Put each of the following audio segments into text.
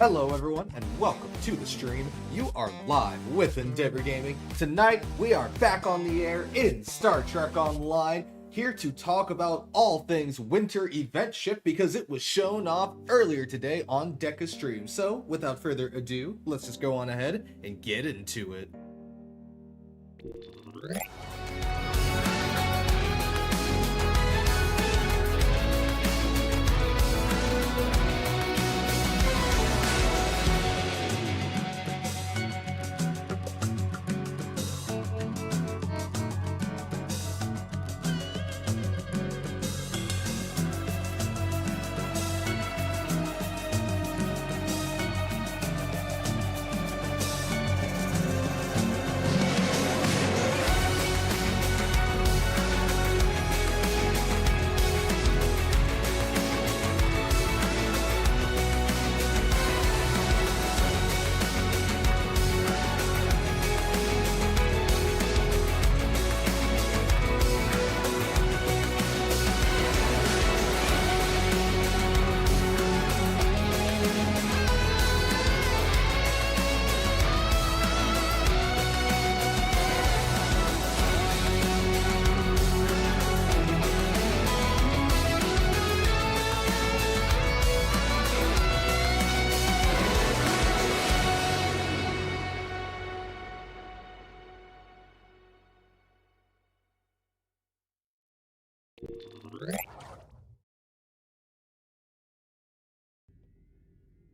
Hello everyone and welcome to the stream. You are live with Endeavor Gaming. Tonight we are back on the air in Star Trek Online, here to talk about all things winter event ship because it was shown off earlier today on Deca Stream. So without further ado, let's just go on ahead and get into it.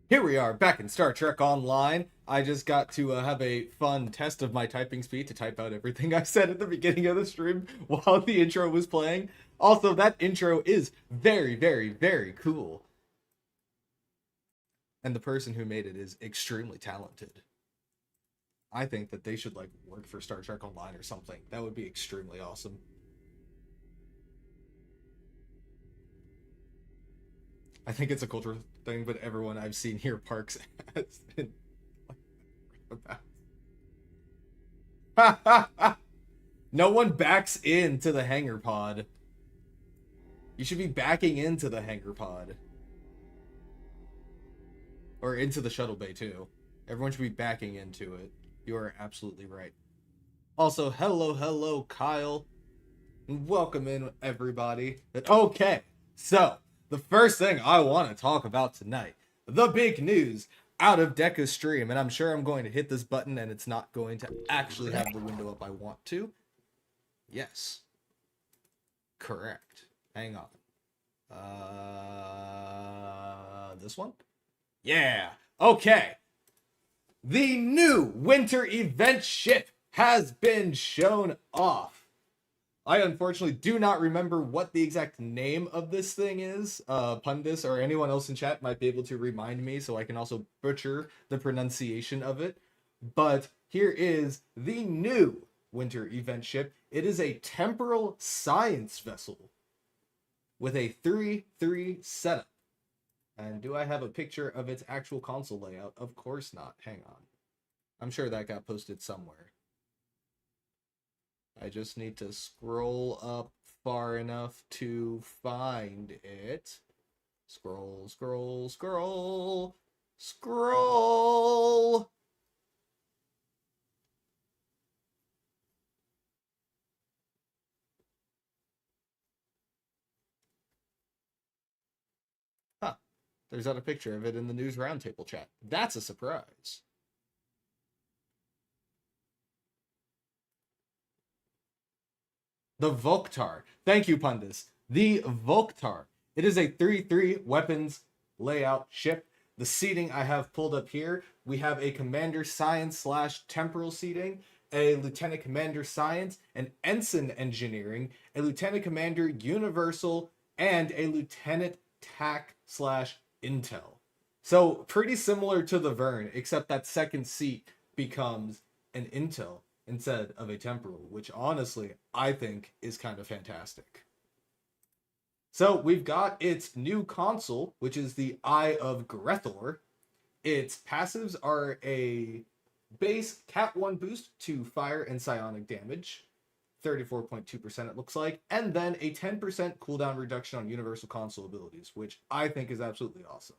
Here we are, back in Star Trek Online. I just got to have a fun test of my typing speed to type out everything I said at the beginning of the stream while the intro was playing. Also, that intro is very, very, very cool. And the person who made it is extremely talented. I think that they should, like, work for Star Trek Online or something. That would be extremely awesome. I think it's a cultural thing, but everyone I've seen here parks has been no one backs into the hangar pod. You should be backing into the hangar pod. Or into the shuttle bay, too. Everyone should be backing into it. You are absolutely right. Also, hello, Kyle. Welcome in, everybody. Okay, so the first thing I want to talk about tonight, the big news out of Deca's stream, and I'm sure I'm going to hit this button and it's not going to actually have the window up I want to. Yes. Correct. Hang on. This one? Yeah. Okay. The new winter event ship has been shown off. I unfortunately do not remember what the exact name of this thing is. Pundis or anyone else in chat might be able to remind me so I can also butcher the pronunciation of it. But here is the new winter event ship. It is a temporal science vessel with a 3-3 setup. And do I have a picture of its actual console layout? Of course not. Hang on. I'm sure that got posted somewhere. I just need to scroll up far enough to find it. Scroll. Huh. There's not a picture of it in the news roundtable chat. That's a surprise. The Volktar. Thank you, Pundis. The Volktar. It is a 3-3 weapons layout ship. The seating I have pulled up here. We have a Commander Science / Temporal seating, a Lieutenant Commander Science, an Ensign Engineering, a Lieutenant Commander Universal, and a Lieutenant TAC / Intel. So pretty similar to the Vern, except that second seat becomes an Intel instead of a temporal, which honestly I think is kind of fantastic. So we've got its new console, which is the Eye of Grethor. Its passives are a base Cat 1 boost to fire and psionic damage, 34.2% it looks like, and then a 10% cooldown reduction on universal console abilities, which I think is absolutely awesome.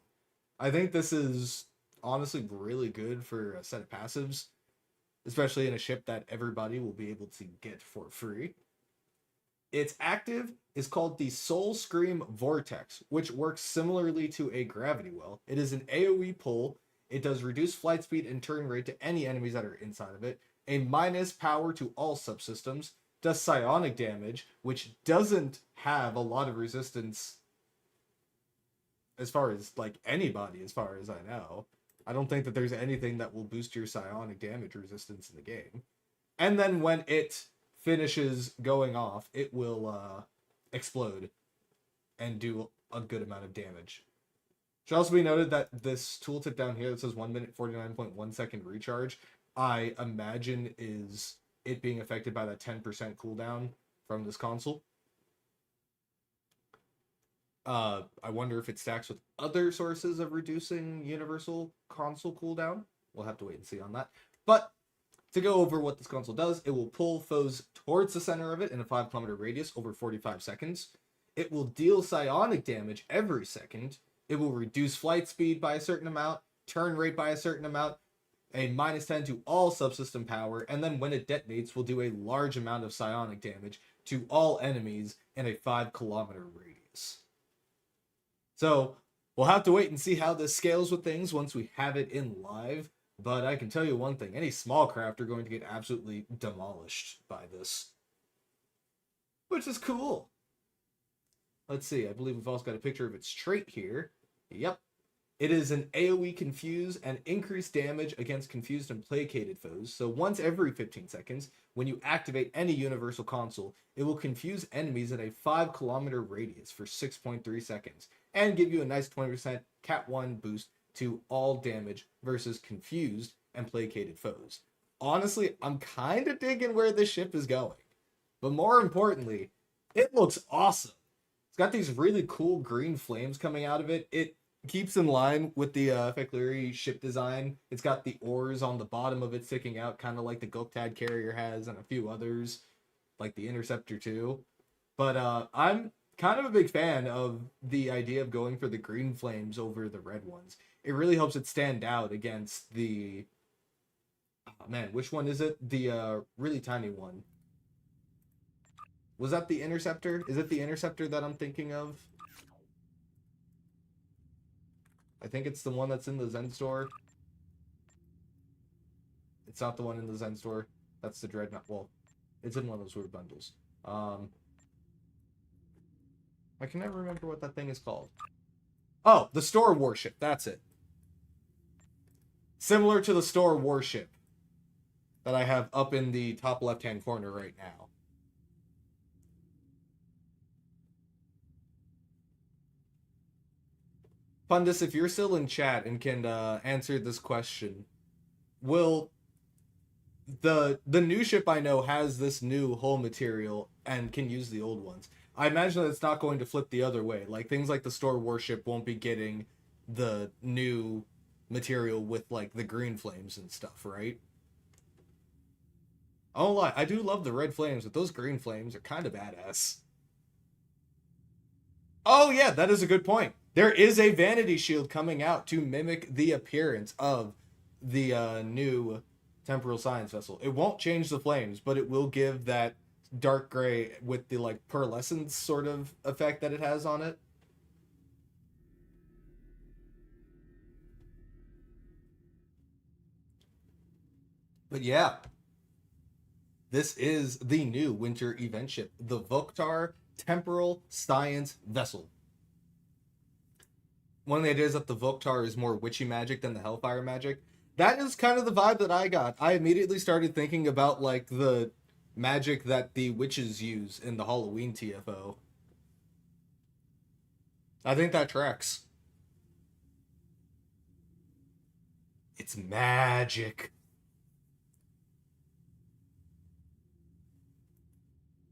I think this is honestly really good for a set of passives, especially in a ship that everybody will be able to get for free. Its active is called the Soul Scream Vortex, which works similarly to a gravity well. It is an AoE pull. It does reduce flight speed and turn rate to any enemies that are inside of it. A minus power to all subsystems. Does psionic damage, which doesn't have a lot of resistance as far as like anybody, as far as I know. I don't think that there's anything that will boost your psionic damage resistance in the game. And then when it finishes going off, it will explode and do a good amount of damage. Should also be noted that this tooltip down here that says 1 minute 49.1 second recharge, I imagine is it being affected by that 10% cooldown from this console. I wonder if it stacks with other sources of reducing universal console cooldown. We'll have to wait and see on that. But to go over what this console does, it will pull foes towards the center of it in a 5-kilometer radius over 45 seconds. It will deal psionic damage every second. It will reduce flight speed by a certain amount, turn rate by a certain amount, a minus 10 to all subsystem power, and then when it detonates, will do a large amount of psionic damage to all enemies in a 5-kilometer radius. So we'll have to wait and see how this scales with things once we have it in live. But I can tell you one thing, any small craft are going to get absolutely demolished by this. Which is cool. Let's see, I believe we've also got a picture of its trait here. Yep. It is an AoE confuse and increased damage against confused and placated foes. So once every 15 seconds, when you activate any universal console, it will confuse enemies in a 5-kilometer radius for 6.3 seconds and give you a nice 20% Cat 1 boost to all damage versus confused and placated foes. Honestly, I'm kind of digging where this ship is going. But more importantly, it looks awesome. It's got these really cool green flames coming out of it. It keeps in line with the Fekleri ship design. It's got the oars on the bottom of it sticking out, kind of like the Goktad carrier has, and a few others, like the Interceptor too. But I'm kind of a big fan of the idea of going for the green flames over the red ones. It really helps it stand out against the... Oh, man, which one is it? The really tiny one. Was that the Interceptor? Is it the Interceptor that I'm thinking of? I think it's the one that's in the Zen store. It's not the one in the Zen store. That's the Dreadnought. Well, it's in one of those weird bundles. I can never remember what that thing is called. Oh, the store warship. That's it. Similar to the store warship that I have up in the top left-hand corner right now. Pundus, if you're still in chat and can answer this question, will the new ship I know has this new hull material and can use the old ones? I imagine that it's not going to flip the other way. Like things like the store warship won't be getting the new material with like the green flames and stuff, right? I won't lie, I do love the red flames, but those green flames are kind of badass. Oh yeah, that is a good point. There is a vanity shield coming out to mimic the appearance of the new temporal science vessel. It won't change the flames, but it will give that dark gray with the like pearlescence sort of effect that it has on it. But yeah, this is the new winter event ship, the Voktar Temporal Science Vessel. One of the ideas that the Voktar is more witchy magic than the Hellfire magic. That is kind of the vibe that I got. I immediately started thinking about like the magic that the witches use in the Halloween TFO. I think that tracks. It's magic.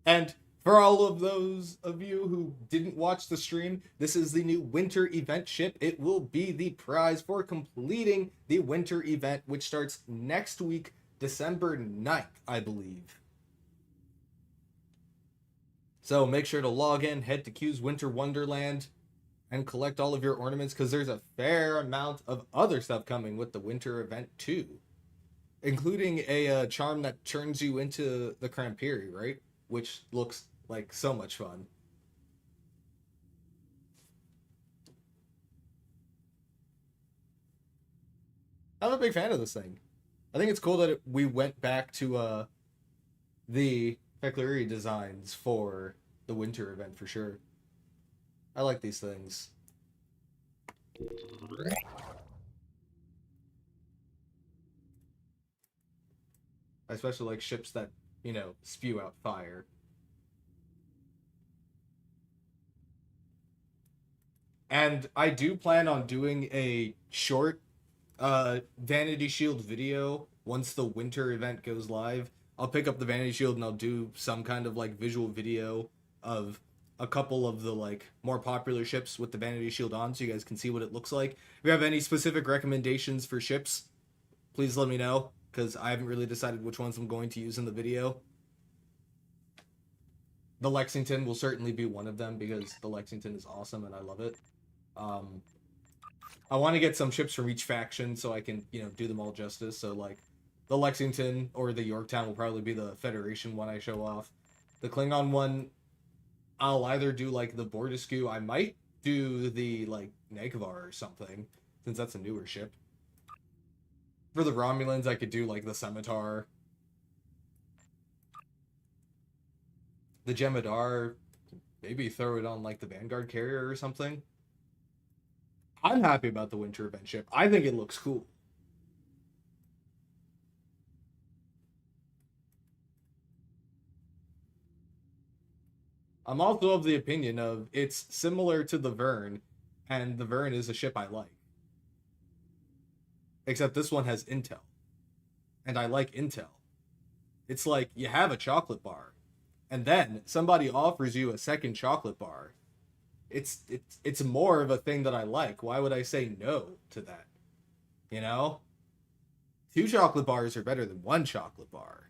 And for all of those of you who didn't watch the stream, this is the new winter event ship. It will be the prize for completing the winter event, which starts next week, December 9th, I believe. So make sure to log in, head to Q's Winter Wonderland, and collect all of your ornaments, because there's a fair amount of other stuff coming with the winter event too, including a charm that turns you into the Crampiri, right? Which looks like so much fun. I'm a big fan of this thing. I think it's cool that we went back to the Feclery designs for the winter event for sure. I like these things. I especially like ships that, you know, spew out fire. And I do plan on doing a short Vanity Shield video once the winter event goes live. I'll pick up the Vanity Shield and I'll do some kind of like visual video of a couple of the like more popular ships with the Vanity Shield on, so you guys can see what it looks like. If you have any specific recommendations for ships, please let me know, because I haven't really decided which ones I'm going to use in the video. The Lexington will certainly be one of them, because the Lexington is awesome and I love it. I want to get some ships from each faction so I can, you know, do them all justice. So, like, the Lexington or the Yorktown will probably be the Federation one I show off. The Klingon one, I'll either do, like, the Bordescu. I might do the, like, Negvar or something, since that's a newer ship. For the Romulans, I could do, like, the Scimitar. The Jemadar, maybe throw it on, like, the Vanguard carrier or something. I'm happy about the winter event ship. I think it looks cool. I'm also of the opinion of it's similar to the Verne, and the Verne is a ship I like. Except this one has intel. And I like intel. It's like you have a chocolate bar, and then somebody offers you a second chocolate bar. It's more of a thing that I like. Why would I say no to that? You know? 2 chocolate bars are better than 1 chocolate bar.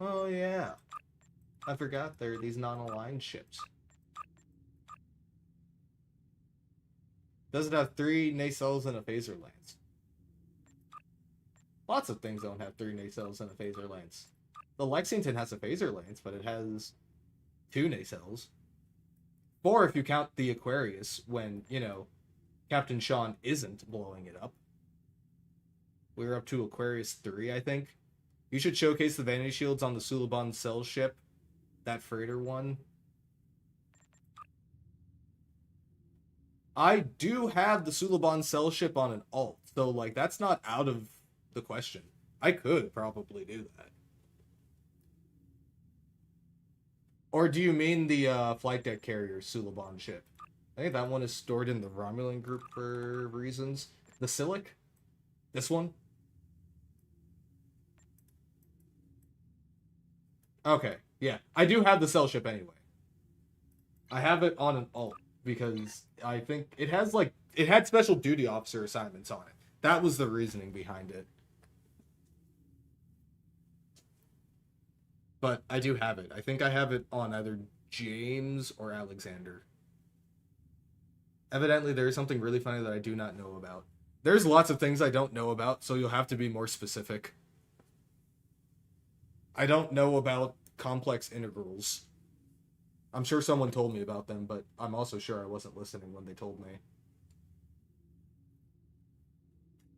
Oh yeah. I forgot there are these non-aligned ships. Does it have 3 nacelles and a phaser lance? Lots of things don't have 3 nacelles and a phaser lance. The Lexington has a phaser lance, but it has 2 nacelles. 4 if you count the Aquarius when, you know, Captain Sean isn't blowing it up. We're up to Aquarius 3, I think. You should showcase the Vanity Shields on the Suliban Cell ship. That freighter one. I do have the Suliban Cell ship on an alt, so, like, that's not out of the question. I could probably do that. Or do you mean the flight deck carrier Suliban ship? I think that one is stored in the Romulan group for reasons. The Silic? This one? Okay, yeah. I do have the cell ship anyway. I have it on an alt because I think it has, like, it had special duty officer assignments on it. That was the reasoning behind it. But I do have it. I think I have it on either James or Alexander. Evidently, there is something really funny that I do not know about. There's lots of things I don't know about, so you'll have to be more specific. I don't know about complex integrals. I'm sure someone told me about them, but I'm also sure I wasn't listening when they told me.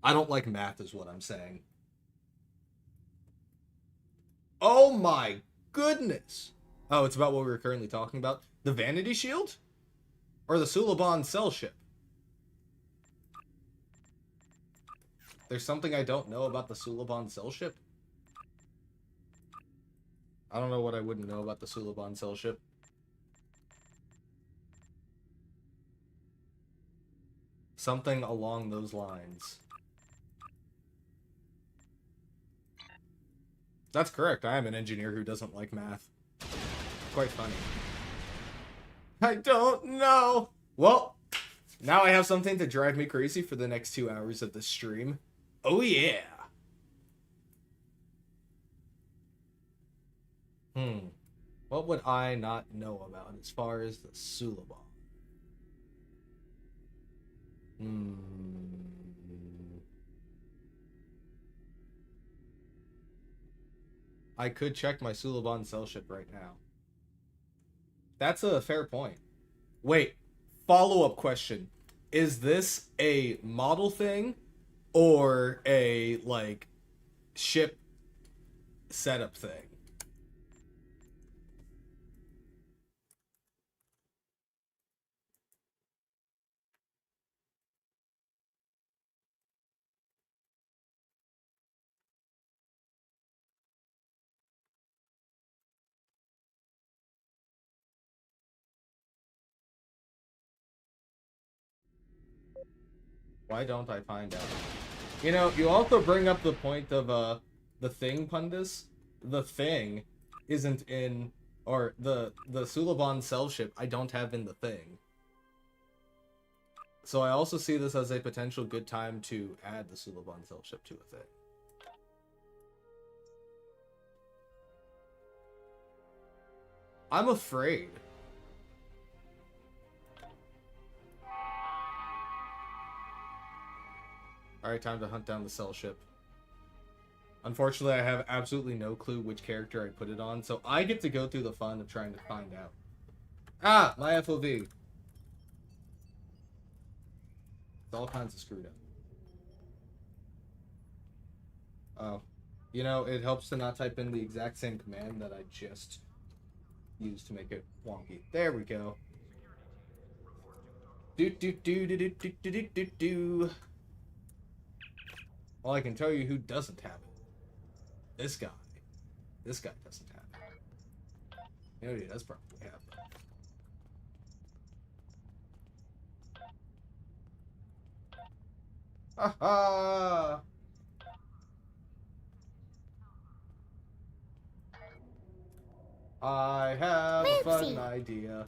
I don't like math is what I'm saying. Oh my goodness! Oh, it's about what we were currently talking about? The Vanity Shield? Or the Suliban Cell ship? There's something I don't know about the Suliban Cell ship? I don't know what I wouldn't know about the Suliban Cell ship. Something along those lines. That's correct. I am an engineer who doesn't like math. Quite funny. I don't know. Well, now I have something to drive me crazy for the next 2 hours of the stream. Oh yeah. What would I not know about as far as the Suliban? I could check my Suliban cell ship right now. That's a fair point. Wait, follow-up question. Is this a model thing or a like ship setup thing? Why don't I find out? You know, you also bring up the point of the thing, Pundus. The thing isn't in, or the Suliban cell ship I don't have in the thing. So I also see this as a potential good time to add the Suliban cell ship to a thing. I'm afraid. Alright, time to hunt down the cell ship. Unfortunately, I have absolutely no clue which character I put it on, so I get to go through the fun of trying to find out. Ah, my FOV. It's all kinds of screwed up. Oh. You know, it helps to not type in the exact same command that I just used to make it wonky. There we go. Do do do do do do do do do. Well, I can tell you who doesn't have it. This guy. This guy doesn't have it. You know, he does probably have it. Ha ha! I have a fun idea.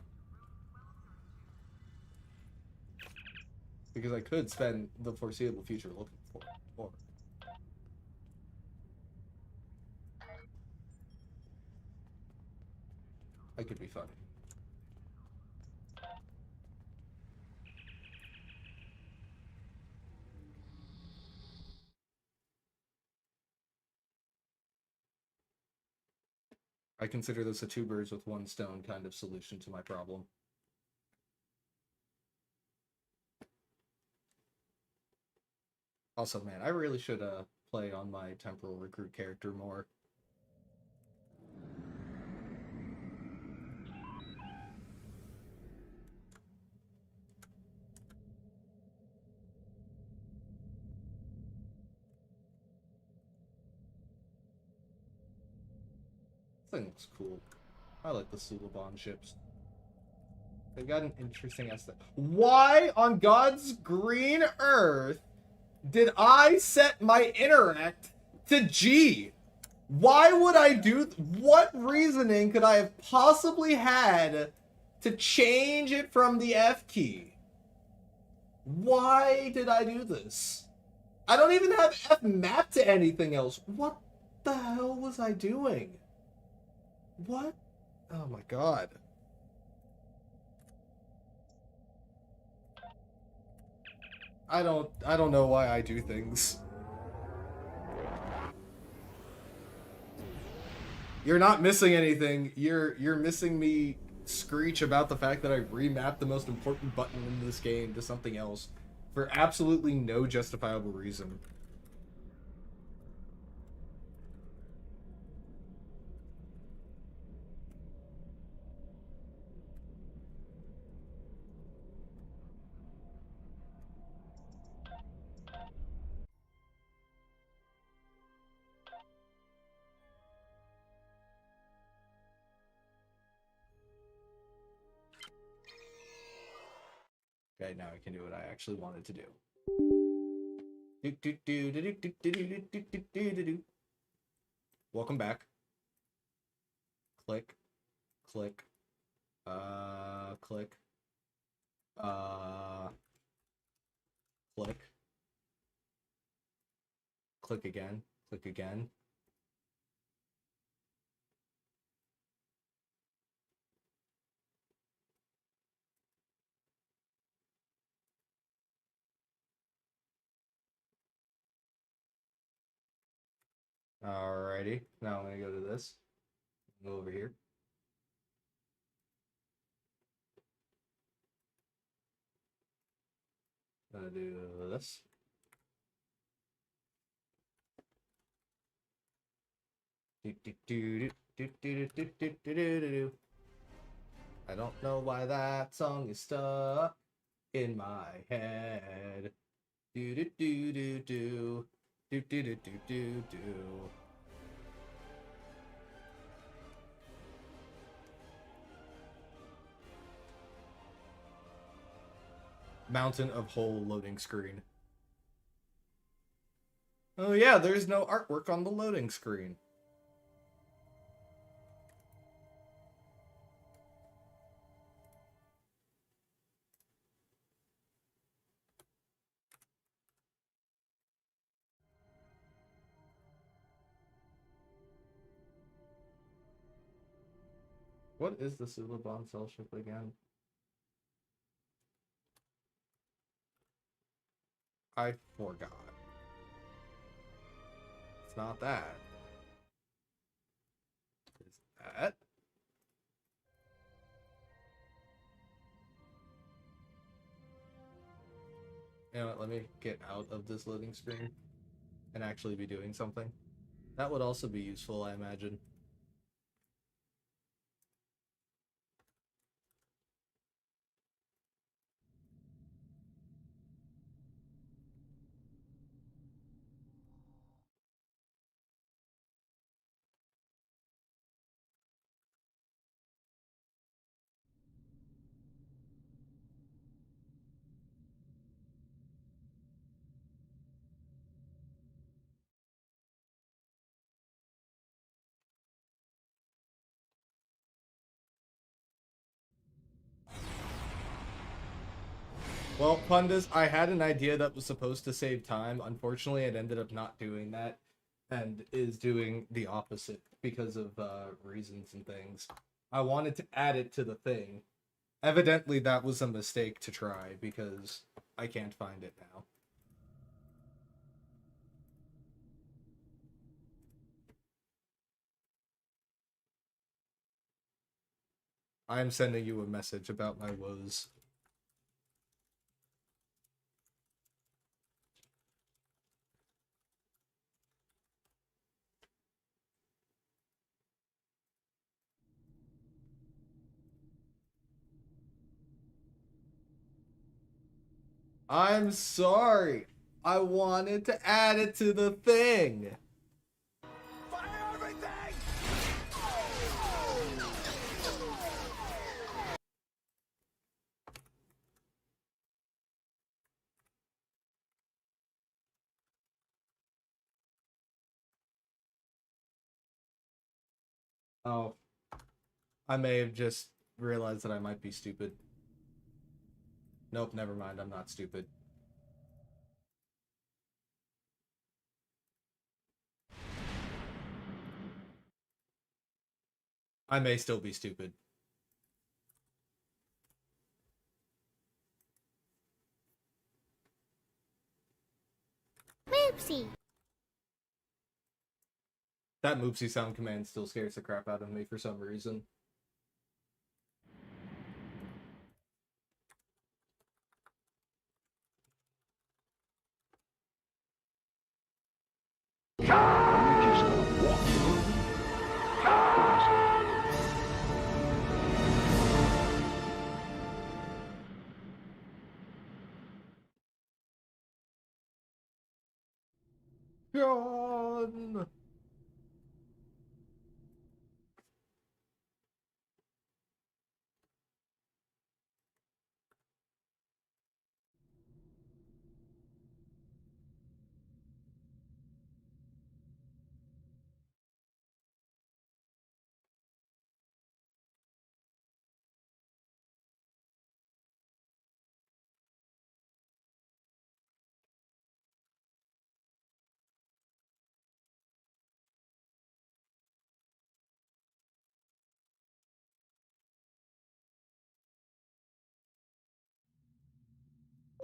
Because I could spend the foreseeable future looking for it. Or I could be funny. I consider this a two birds with one stone kind of solution to my problem. Also, man, I really should play on my temporal recruit character more. This thing looks cool. I like the Suliban ships. They've got an interesting aesthetic. Why on God's green earth did I set my interact to G? Why would I do... What reasoning could I have possibly had to change it from the F key? Why did I do this? I don't even have F mapped to anything else. What the hell was I doing? What? Oh my god. I don't know why I do things. You're not missing anything. You're missing me screech about the fact that I remapped the most important button in this game to something else for absolutely no justifiable reason. Okay, now I can do what I actually wanted to do. Welcome back. Click. Click. Click. Click. Click again. Click again. Alrighty. Now I'm gonna go to this. Go over here. Gonna do this. I don't know why that song is stuck in my head. Do do do do do do do do do do do. Mountain of whole loading screen. Oh yeah, there's no artwork on the loading screen. What is the Suliban cell ship again? I forgot. It's not that. Is that? You know what, let me get out of this loading screen and actually be doing something. That would also be useful, I imagine. Well, Pundas, I had an idea that was supposed to save time. Unfortunately, it ended up not doing that and is doing the opposite because of reasons and things. I wanted to add it to the thing. Evidently, that was a mistake to try because I can't find it now. I am sending you a message about my woes. I'm sorry. I wanted to add it to the thing. Fire everything! Oh, I may have just realized that I might be stupid. Nope, never mind. I'm not stupid. I may still be stupid. Moopsie. That Moopsie sound command still scares the crap out of me for some reason. John!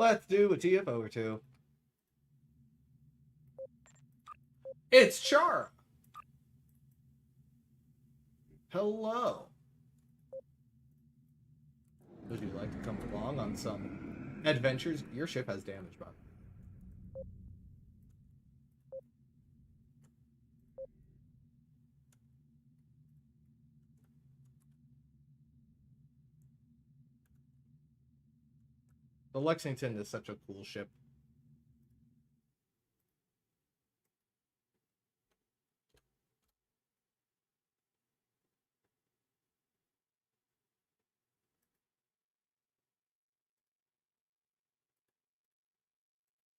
Let's do a TFO or two. It's Chara! Hello. Would you like to come along on some adventures? Your ship has damage, Bob. The Lexington is such a cool ship.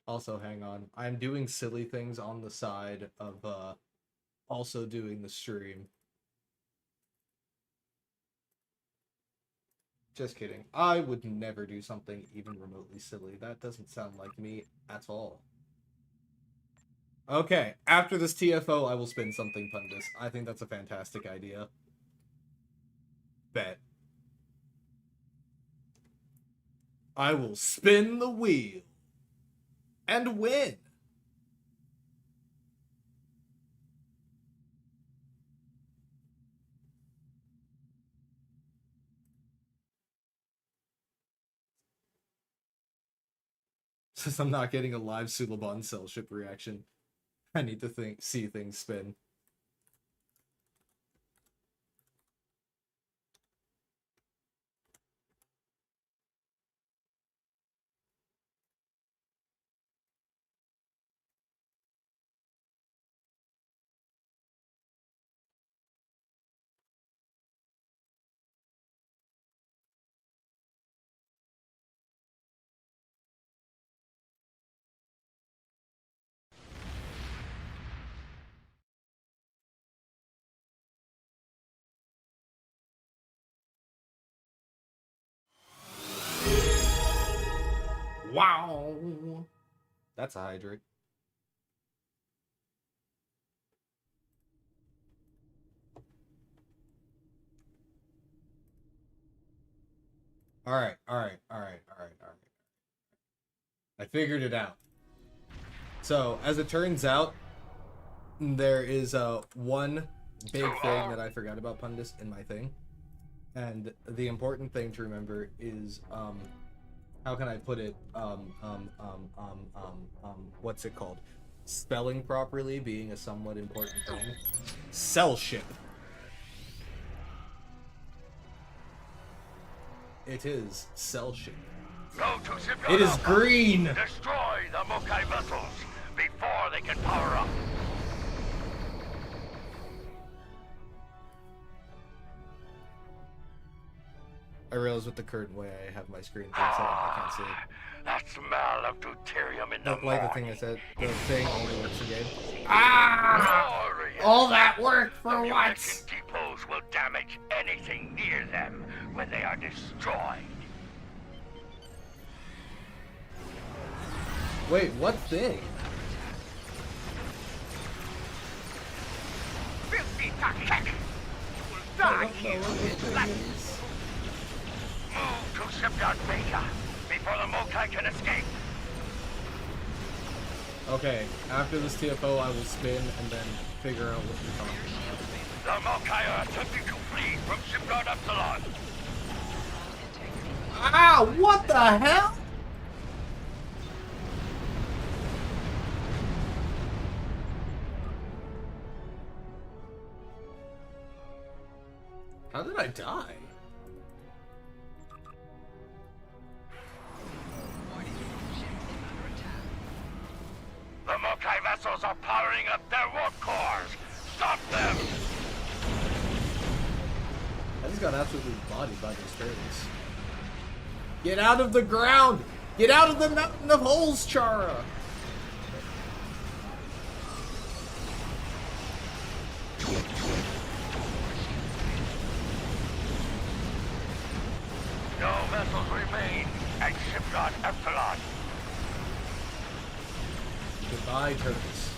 Also, hang on. I'm doing silly things on the side of also doing the stream. Just kidding. I would never do something even remotely silly. That doesn't sound like me at all. Okay, after this TFO, I will spin something, Pundus. I think that's a fantastic idea. Bet. I will spin the wheel. And win. Since I'm not getting a live Suliban cell ship reaction, I need to see things spin. Wow! That's a hydrate. Alright. I figured it out. So, as it turns out, there is one big thing that I forgot about, Pundus, in my thing. And the important thing to remember is, how can I put it, what's it called? Spelling properly being a somewhat important thing. Cell ship. It is cell ship. It is green! Destroy the Mokai vessels before they can power up. I realize with the current way I have my screen thing set up, I can't see it. That smell of deuterium in the Don't like the thing I said. The thing only works again. Glorious. All that work for The what? Mexican depots will damage anything near them when they are destroyed. Wait, what thing? Filthy Takek! You will die here. Move to Shipyard Beta before the Mokai can escape. Okay, after this TFO, I will spin and then figure out what you're talking about. The Mokai are attempting to flee from Shipyard Epsilon. Ah, what the hell? How did I die? The Mokai vessels are powering up their warp cores. Stop them! I just got absolutely bodied by those turtles. Get out of the ground! Get out of the mountain of holes, Chara! No vessels remain at Shipyard Epsilon. Goodbye, turtles.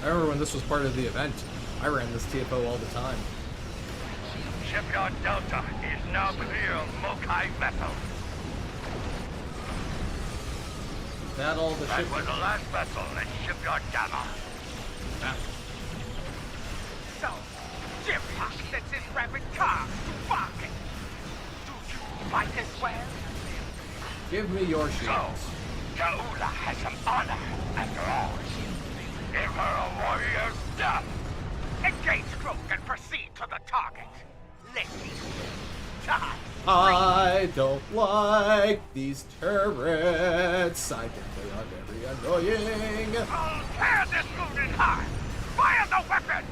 I remember when this was part of the event. I ran this TFO all the time. Shipyard Delta is now clear of Mokai vessels. That all the That ship. was the last vessel at Shipyard Gamma. Ah. So, Shipyard sends his rapid car to market. Do you fight as well? Give me your So, shields. Jaula has some honor, after all. Give her a warrior's death. Engage stroke and proceed to the target. Let me die. I don't like these turrets. I think they are very annoying. I'll tear this moon in half. Fire the weapon.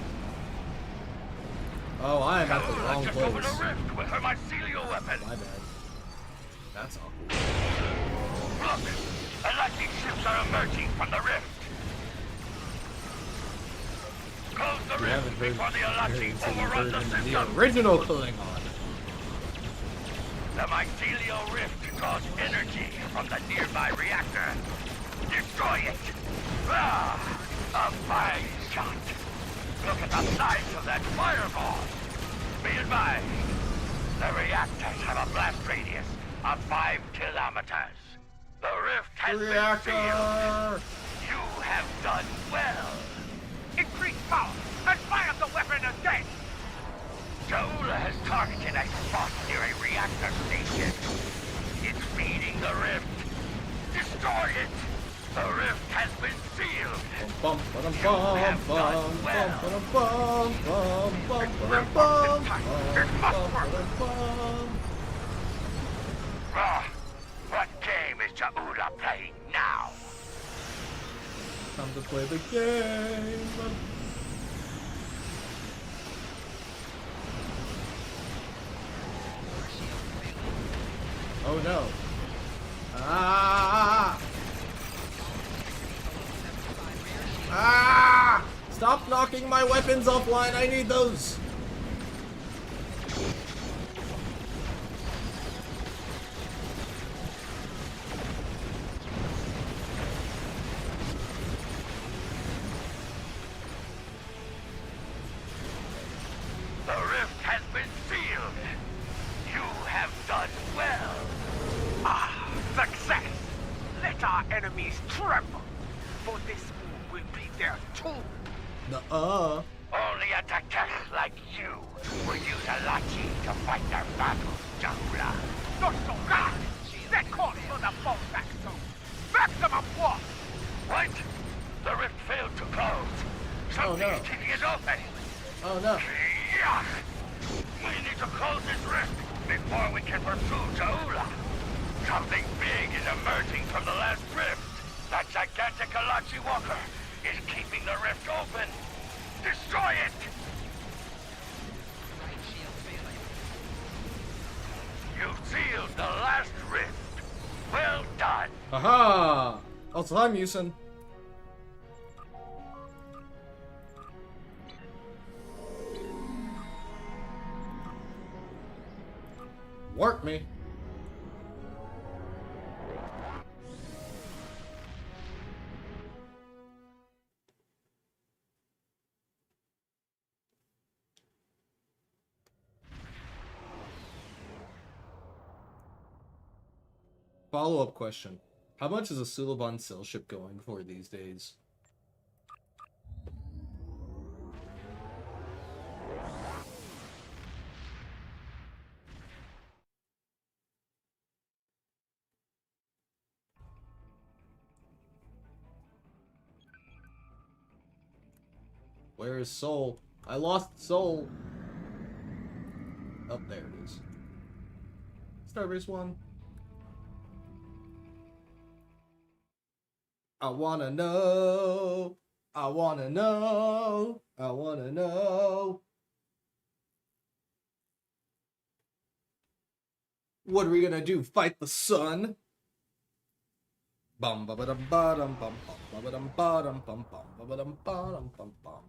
Oh, I am at the Jaula wrong just opened place. a rift with her mycelial weapon. My bad. That's awkward. Look, Allied ships are emerging from the rift. Close the You rift haven't heard, before the Alachi until you overrun heard the in the system. original Klingon. The mycelial rift draws energy from the nearby reactor. Destroy it! Ah, a fine shot. Look at the size of that fireball. Be advised, the reactors have a blast radius of 5 kilometers. The rift has been Reactor! sealed. You have done well. Increase power and fire the weapon again. Jaula has targeted a spot near a reactor station. It's feeding the rift. Destroy it! The rift has been sealed. Bum, ba-dum, bum, bum, bum, bum, bum, bum, bum, bum, bum, bum. What game is Jaula playing now? Time to play the game. Oh no. Ah! Ah! Stop knocking my weapons offline. I need those. The rift has been sealed. You have done well. Ah, success. Let our enemies tremble. For this move will be their tomb. Nuh-uh. Only a Takech like you will use Alachi to fight their battles, Jaula. Not so bad. That calls for the full maximum. Maximum force. What? The rift failed to close. Something no. is keeping it open. Oh no. Yuck! We need to close this rift before we can pursue Jaula. Something big is emerging from the last rift. That gigantic Alachi Walker is keeping the rift open. Destroy it! You sealed the last rift. Well done. Aha! Also, I'm Yusin. Warp me. Follow-up question. How much is a Suliban sail ship going for these days? Where is Soul? I lost Soul. Oh, there it is. Starbase 1. I wanna know. I wanna know. I wanna know. What are we gonna do? Fight the sun? Bum ba ba dum ba dum bum bum ba dum ba dum bum bum ba dum ba dum bum bum.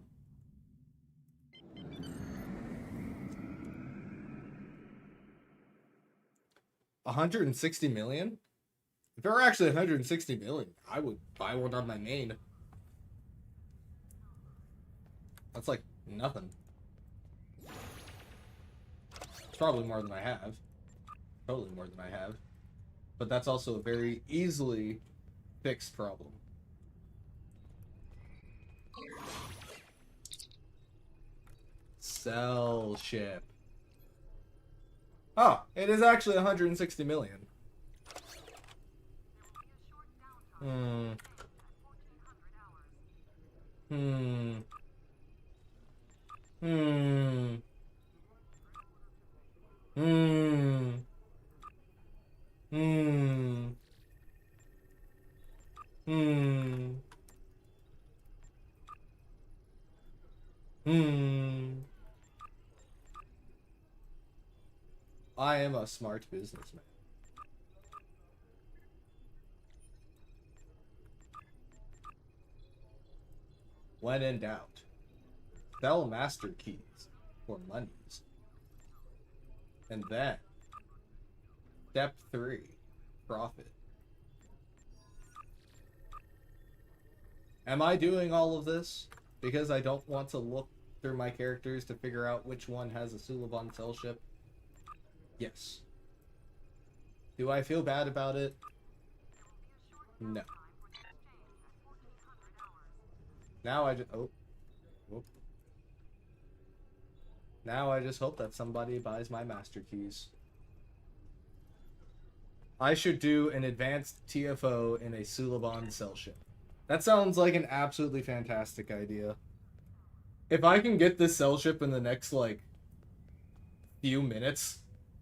$160 million? If it were actually 160 million, I would buy one on my main. That's like nothing. probably more than I have. Totally more than I have. But that's also a very easily fixed problem. Sell ship. Oh, it is actually 160 million. Hmm. Hmm. Hmm. Hmm. Hmm. Hmm. Hmm. I am a smart businessman. When in doubt, sell master keys for monies. And then, step 3, profit. Am I doing all of this because I don't want to look through my characters to figure out which one has a Suliban cell ship? Yes. Do I feel bad about it? No. Now I just... Oh. Whoop. Now I just hope that somebody buys my master keys. I should do an advanced TFO in a Suliban cell ship. That sounds like an absolutely fantastic idea. If I can get this cell ship in the next, like, few minutes,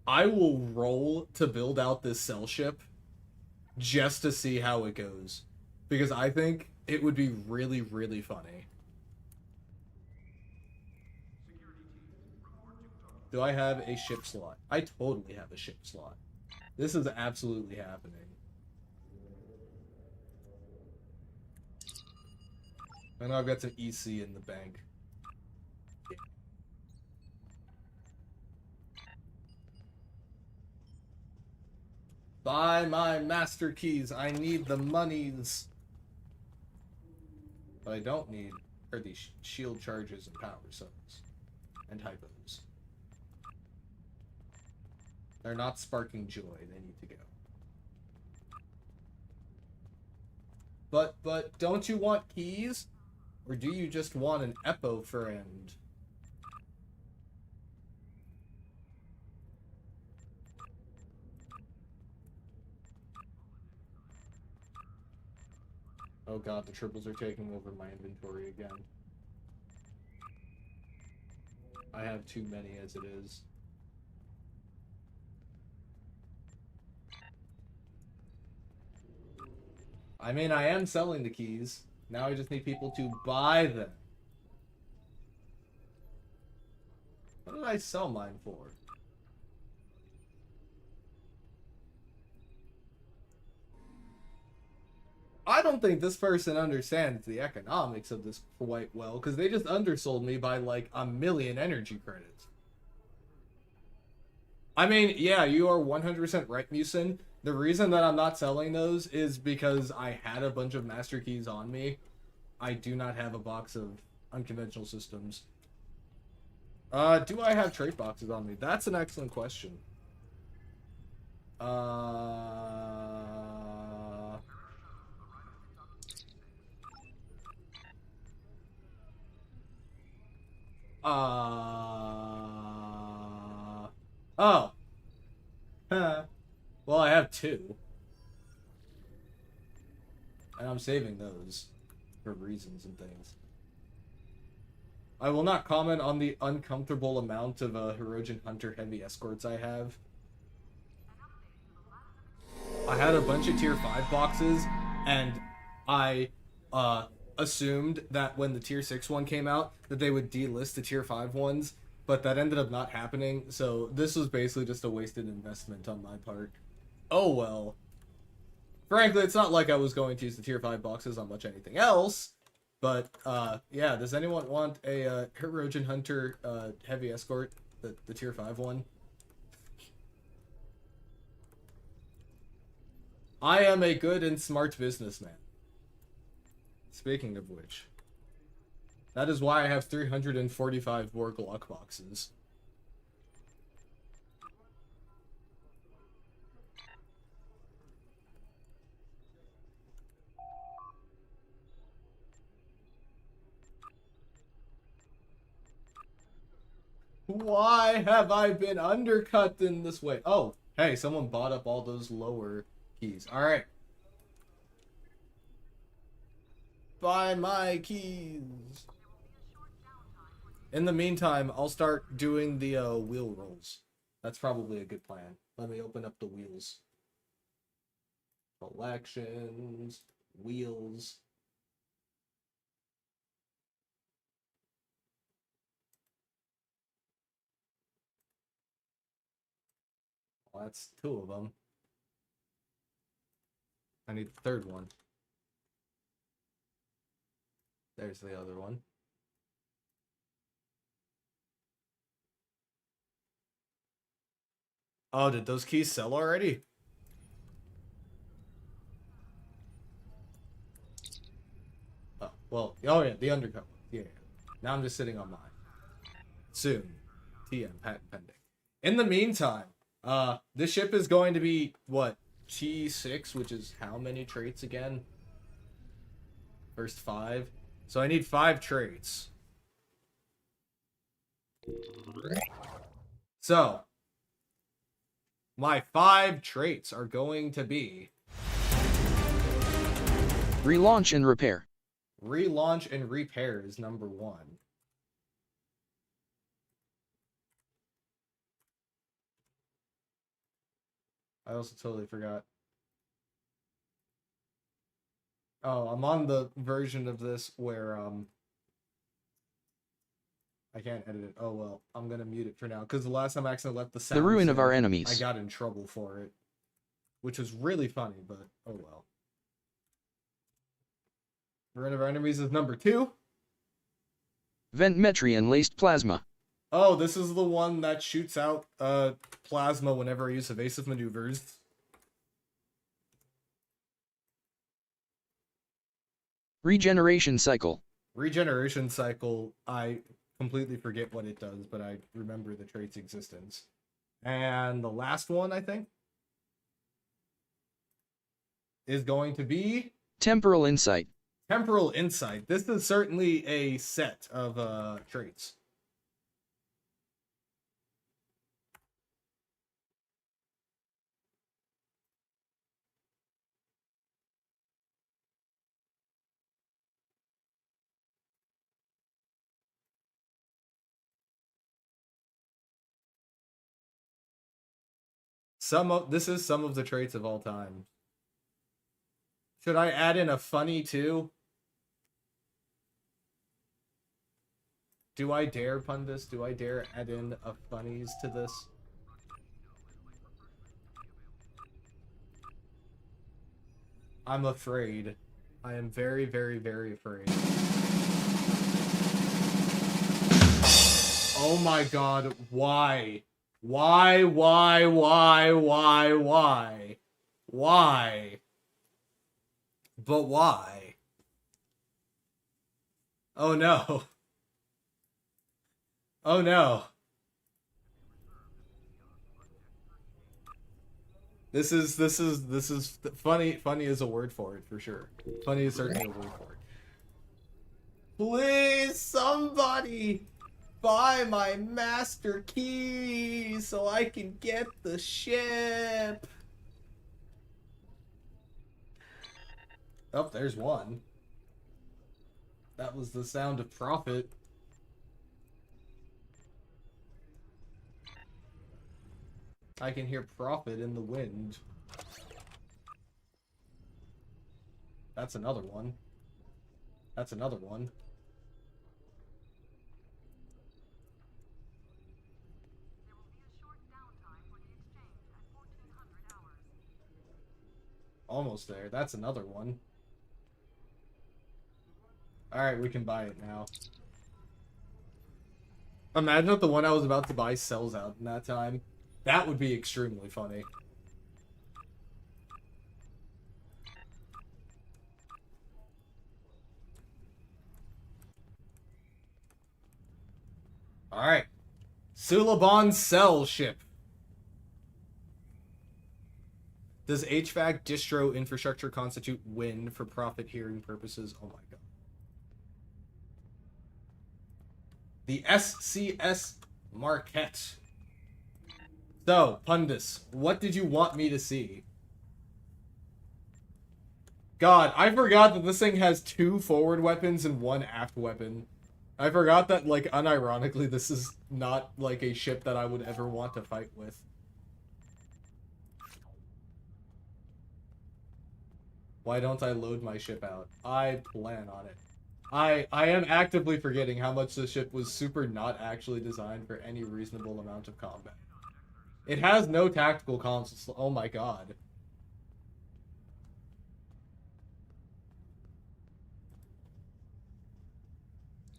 I will roll to build out this cell ship just to see how it goes. Because I think it would be really, really funny. Do I have a ship slot? I totally have a ship slot. This is absolutely happening. And I've got some EC in the bank. Buy my master keys. I need the monies. What I don't need are these shield charges and power cells. And hypos. They're not sparking joy. They need to go. But don't you want keys? Or do you just want an Epo friend? Oh god, the triples are taking over my inventory again. I have too many as it is. I mean, I am selling the keys. Now I just need people to buy them. What did I sell mine for? I don't think this person understands the economics of this quite well, because they just undersold me by like 1,000,000 energy credits. I mean, yeah, you are 100% right, Musin. The reason that I'm not selling those is because I had a bunch of master keys on me. I do not have a box of unconventional systems. Do I have trait boxes on me? That's an excellent question. Oh. Huh. Well, I have 2. And I'm saving those for reasons and things. I will not comment on the uncomfortable amount of Hirogen Hunter heavy escorts I have. I had a bunch of tier 5 boxes, and I assumed that when the tier 6 one came out, that they would delist the tier 5 ones, but that ended up not happening, so this was basically just a wasted investment on my part. Oh well. Frankly, it's not like I was going to use the tier 5 boxes on much anything else, but yeah, does anyone want a Hirogen Hunter heavy escort, the tier 5 one? I am a good and smart businessman. Speaking of which, that is why I have 345 Borg lock boxes. Why have I been undercut in this way? Oh, hey, someone bought up all those lower keys. All right. Buy my keys. In the meantime, I'll start doing the wheel rolls. That's probably a good plan. Let me open up the wheels. Collections, wheels. Well, that's two of them. I need the third one. There's the other one. Oh, did those keys sell already? Oh, well, oh yeah, the undercut one. Yeah. Now I'm just sitting on mine. Soon. TM, patent pending. In the meantime, this ship is going to be, what, T6, which is how many traits again? First 5. So I need 5 traits. So, my 5 traits are going to be... Relaunch and repair. Relaunch and repair is number 1. I also totally forgot. Oh, I'm on the version of this where, I can't edit it. Oh, well, I'm gonna mute it for now, because the last time I accidentally let the sound The ruin of in, our enemies. I got in trouble for it. Which was really funny, but oh well. Ruin of our enemies is number 2. Vent Metrion laced plasma. Oh, this is the one that shoots out plasma whenever I use evasive maneuvers. Regeneration cycle. Regeneration cycle, I completely forget what it does, but I remember the trait's existence. And the last one, I think, is going to be... Temporal insight. Temporal insight. This is certainly a set of traits. This is some of the traits of all time. Should I add in a funny too? Do I dare, Pundus? Do I dare add in a funnies to this? I'm afraid. I am very, very, very afraid. Oh my god, why? Why? Why? But why? Oh no. Oh no. This is funny. Funny is a word for it, for sure. Funny is certainly a word for it. Please, somebody buy my master key so I can get the ship. Oh, there's one. That was the sound of profit. I can hear profit in the wind. That's another one. That's another one. Almost there. That's another one. Alright, we can buy it now. Imagine if the one I was about to buy sells out in that time. That would be extremely funny. Alright. Suliban Cell ship. Does HVAC distro infrastructure constitute win for profit hearing purposes? Oh my god. The SCS Marquette. So, Pundus, what did you want me to see? God, I forgot that this thing has 2 forward weapons and 1 aft weapon. I forgot that, like, unironically, this is not, like, a ship that I would ever want to fight with. Why don't I load my ship out? I plan on it. I am actively forgetting how much this ship was super not actually designed for any reasonable amount of combat. It has no tactical consoles. Oh my god.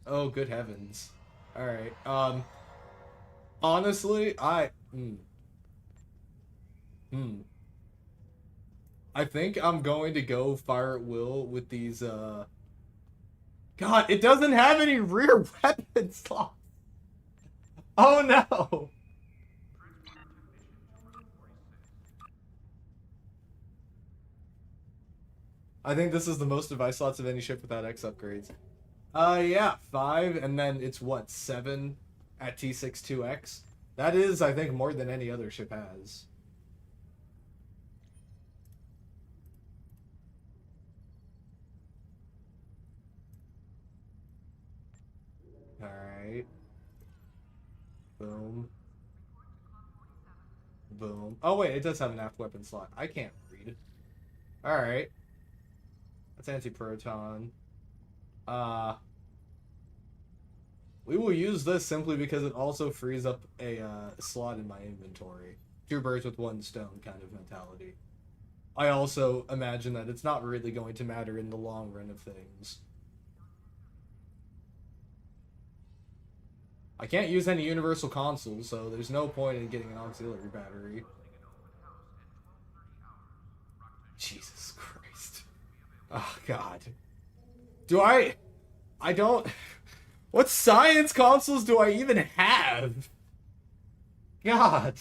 Oh, good heavens. Alright, honestly, I think I'm going to go fire at will with these, God, it doesn't have any rear weapon slots! Oh no! I think this is the most device slots of any ship without X upgrades. Yeah, 5, and then it's what, 7 at T62X? That is, I think, more than any other ship has. Alright. Boom. Boom. Oh wait, it does have an aft weapon slot. I can't read. Alright. That's anti-proton. We will use this simply because it also frees up a slot in my inventory. 2 birds with 1 stone kind of mentality. I also imagine that it's not really going to matter in the long run of things. I can't use any universal consoles, so there's no point in getting an auxiliary battery. Jesus Christ. Oh, God. I don't... What science consoles do I even have? God.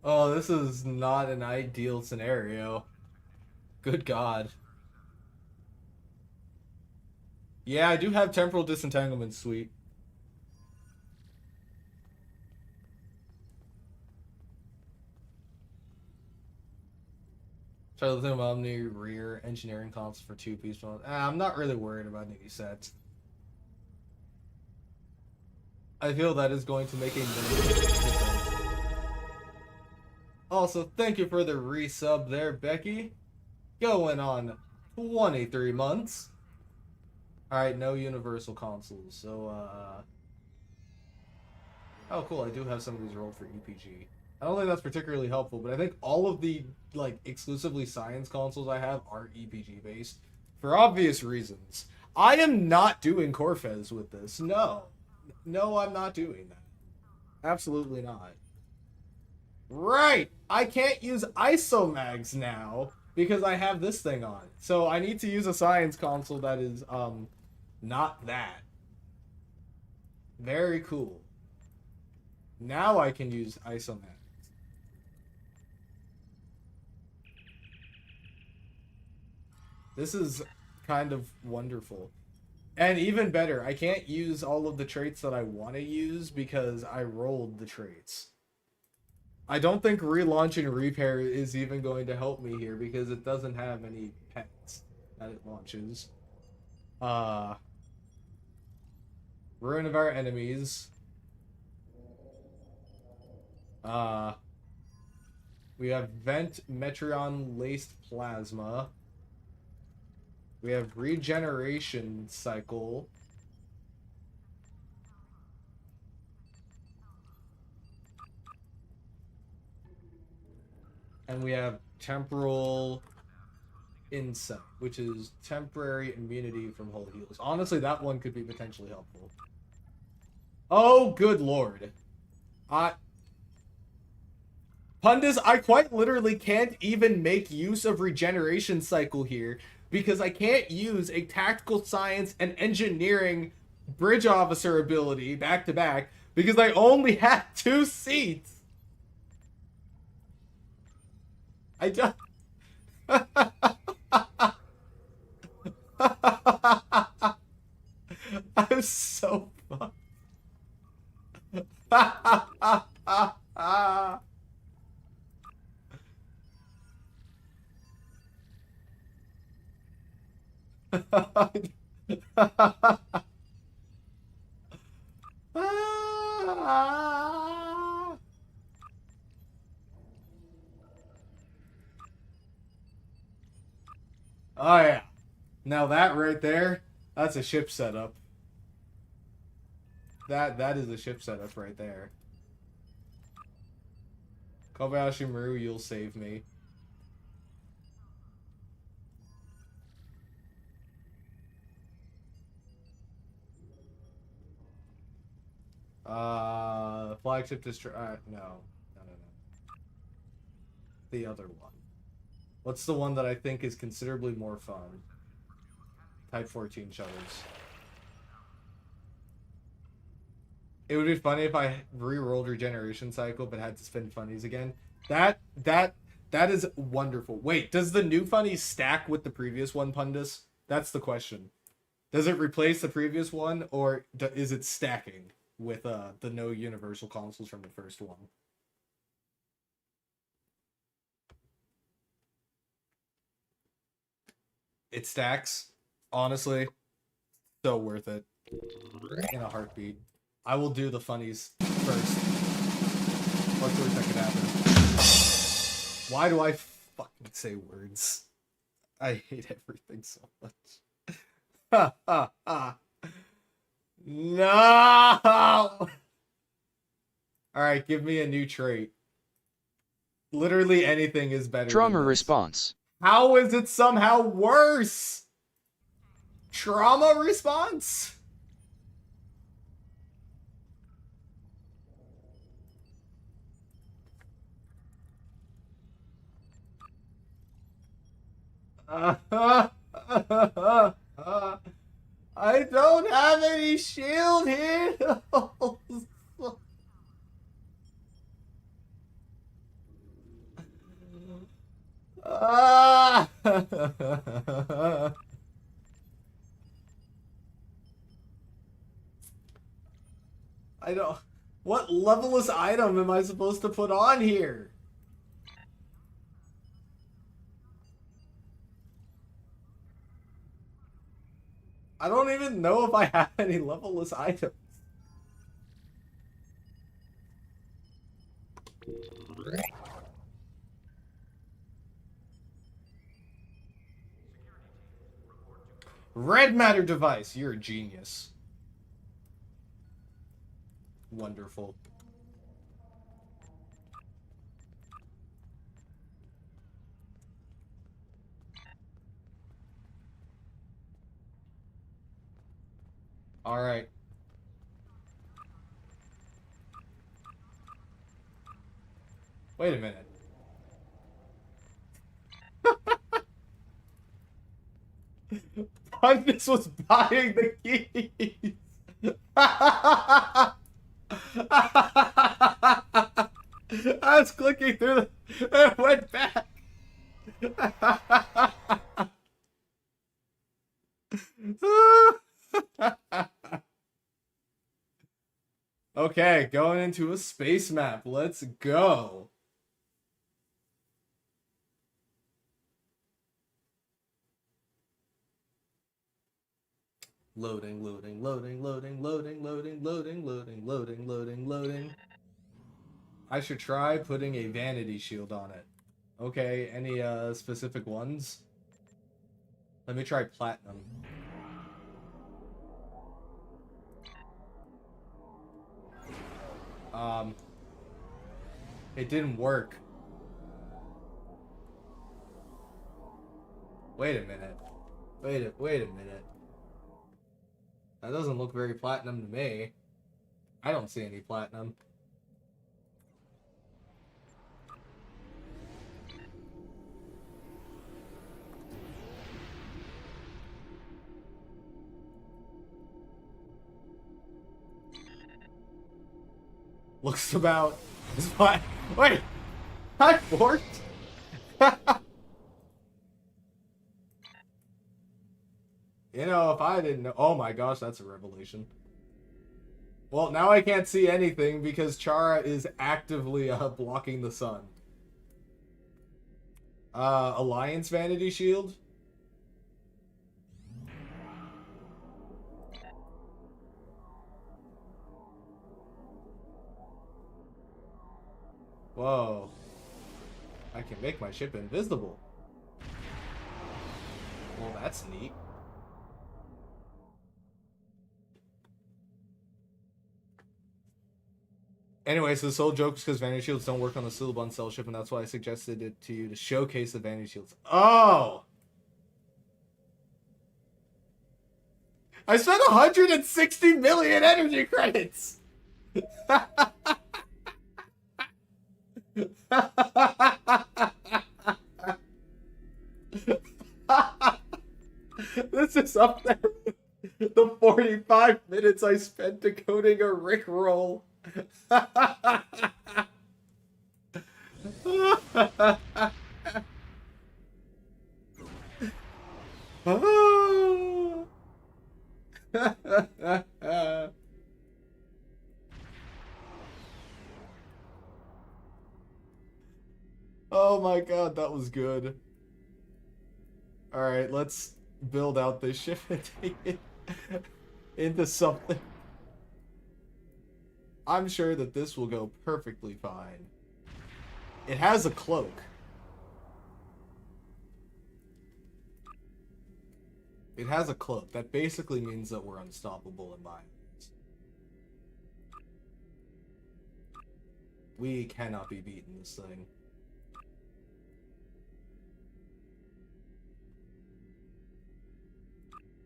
Oh, this is not an ideal scenario. Good God. Yeah, I do have temporal disentanglement, sweet. Try to think about new rear engineering console for 2 pieces. I'm not really worried about new sets. I feel that is going to make a difference. Also, thank you for the resub there, Becky. Going on 23 months. Alright, no universal consoles. So, oh, cool. I do have some of these rolled for EPG. I don't think that's particularly helpful, but I think all of the, like, exclusively science consoles I have are EPG based. For obvious reasons. I am not doing Corfez with this. No. No, I'm not doing that. Absolutely not. Right! I can't use isomags now because I have this thing on. So I need to use a science console that is, not that. Very cool. Now I can use isomags. This is kind of wonderful. And even better, I can't use all of the traits that I want to use because I rolled the traits. I don't think relaunching repair is even going to help me here because it doesn't have any pets that it launches. Ruin of our enemies. We have Vent Metreon Laced Plasma. We have Regeneration Cycle. And we have Temporal Insight, which is temporary immunity from hull heals. Honestly, that one could be potentially helpful. Oh, good lord. Pundus, I quite literally can't even make use of Regeneration Cycle here because I can't use a tactical science and engineering bridge officer ability back to back because I only have 2 seats. Oh yeah. Now that right there, that's a ship setup. That is a ship setup right there. Kobayashi Maru, you'll save me. Flagship destroy. No. The other one. What's the one that I think is considerably more fun? Type 14 shutters. It would be funny if I re-rolled Regeneration Cycle but had to spend funnies again. That is wonderful. Wait, does the new funny stack with the previous one, Pundus? That's the question. Does it replace the previous one, or is it stacking with the no universal consoles from the first one? It stacks. Honestly, so worth it. In a heartbeat. I will do the funnies first. What's the worst that could happen? Why do I fucking say words? I hate everything so much. Ha ha ha. No! Alright, give me a new trait. Literally anything is better. Trauma response. How is it somehow worse? Trauma response? I don't have any shield here. I don't. What levelless item am I supposed to put on here? I don't even know if I have any levelless items. Red matter device. You're a genius. Wonderful. All right. Wait a minute. Pundus was buying the keys. I was clicking through the... It went back. Okay, going into a space map. Let's go. Loading, loading, loading, loading, loading, loading, loading, loading, loading, loading, loading. I should try putting a vanity shield on it. Okay, any specific ones? Let me try platinum. It didn't work. Wait a minute. Wait a minute. That doesn't look very platinum to me. I don't see any platinum. Looks about as fine. Wait! I forked? You know, if I didn't know... Oh my gosh, that's a revelation. Well, now I can't see anything because Chara is actively blocking the sun. Alliance Vanity Shield? Whoa. I can make my ship invisible. Well, that's neat. Anyway, so this whole joke is because vanity shields don't work on the Silabon cell ship, and that's why I suggested it to you to showcase the vanity shields. Oh! I spent 160 million energy credits! This is up there with the 45 minutes I spent decoding a Rickroll. Oh my god, that was good. Alright, let's build out this ship and take it into something. I'm sure that this will go perfectly fine. It has a cloak. It has a cloak. That basically means that we're unstoppable in my eyes. We cannot be beaten this thing.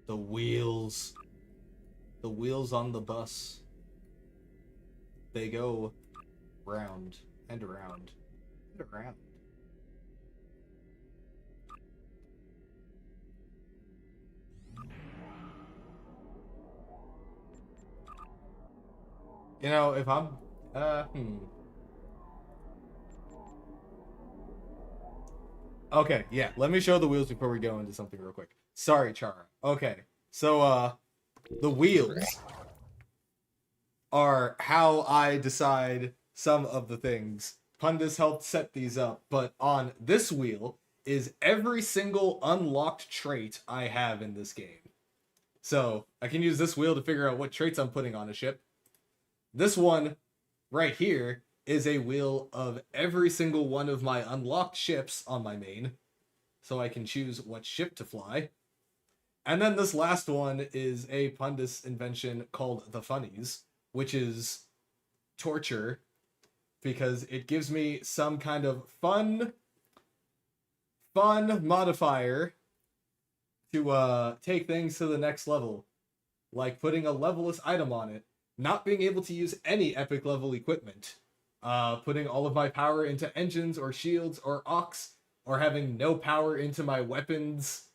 The wheels. The wheels on the bus. They go round and around and around. You know, if I'm, Okay, yeah, let me show the wheels before we go into something real quick. Sorry, Chara. Okay, so, the wheels are how I decide some of the things. Pundus helped set these up, but on this wheel is every single unlocked trait I have in this game. So, I can use this wheel to figure out what traits I'm putting on a ship. This one, right here, is a wheel of every single one of my unlocked ships on my main, so I can choose what ship to fly. And then this last one is a Pundus invention called the Funnies, which is torture, because it gives me some kind of fun modifier to take things to the next level, like putting a levelless item on it, not being able to use any epic level equipment, putting all of my power into engines or shields or ox, or having no power into my weapons,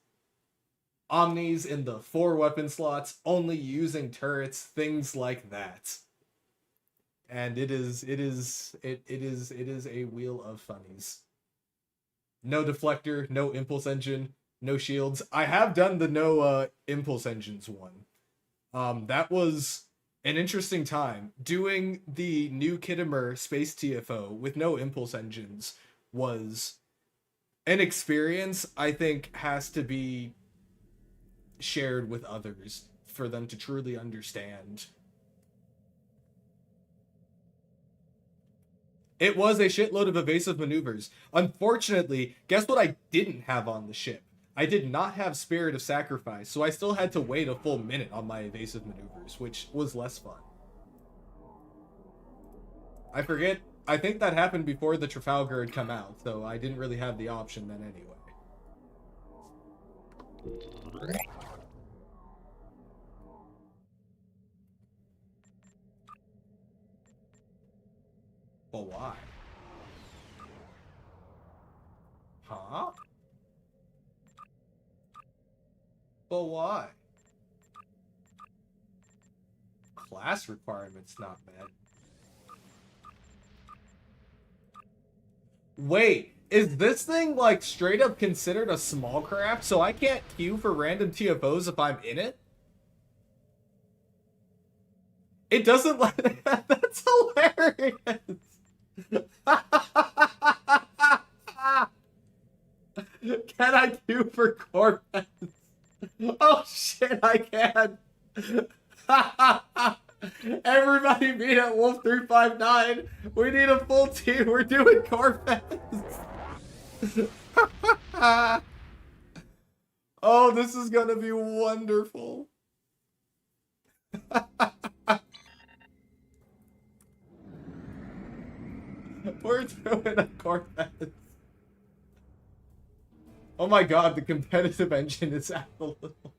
omnis in the 4 weapon slots, only using turrets, things like that. And it is a wheel of funnies. No deflector, no impulse engine, no shields. I have done the no impulse engines one. That was an interesting time. Doing the new Kittimer Space TFO with no impulse engines was an experience I think has to be shared with others for them to truly understand. It was a shitload of evasive maneuvers. Unfortunately, guess what I didn't have on the ship? I did not have Spirit of Sacrifice, so I still had to wait a full minute on my evasive maneuvers, which was less fun. I forget, I think that happened before the Trafalgar had come out, so I didn't really have the option then anyway. But why? Huh? But why? Class requirements not met. Wait, is this thing like straight up considered a small craft, so I can't queue for random TFOs if I'm in it? It doesn't let that's hilarious. Can I queue for Corvettes? Oh shit, I can. Everybody meet at Wolf 359. We need a full team. We're doing Corvette. Oh, this is gonna be wonderful. We're doing a Corvette. Oh my god, the competitive engine is at the little.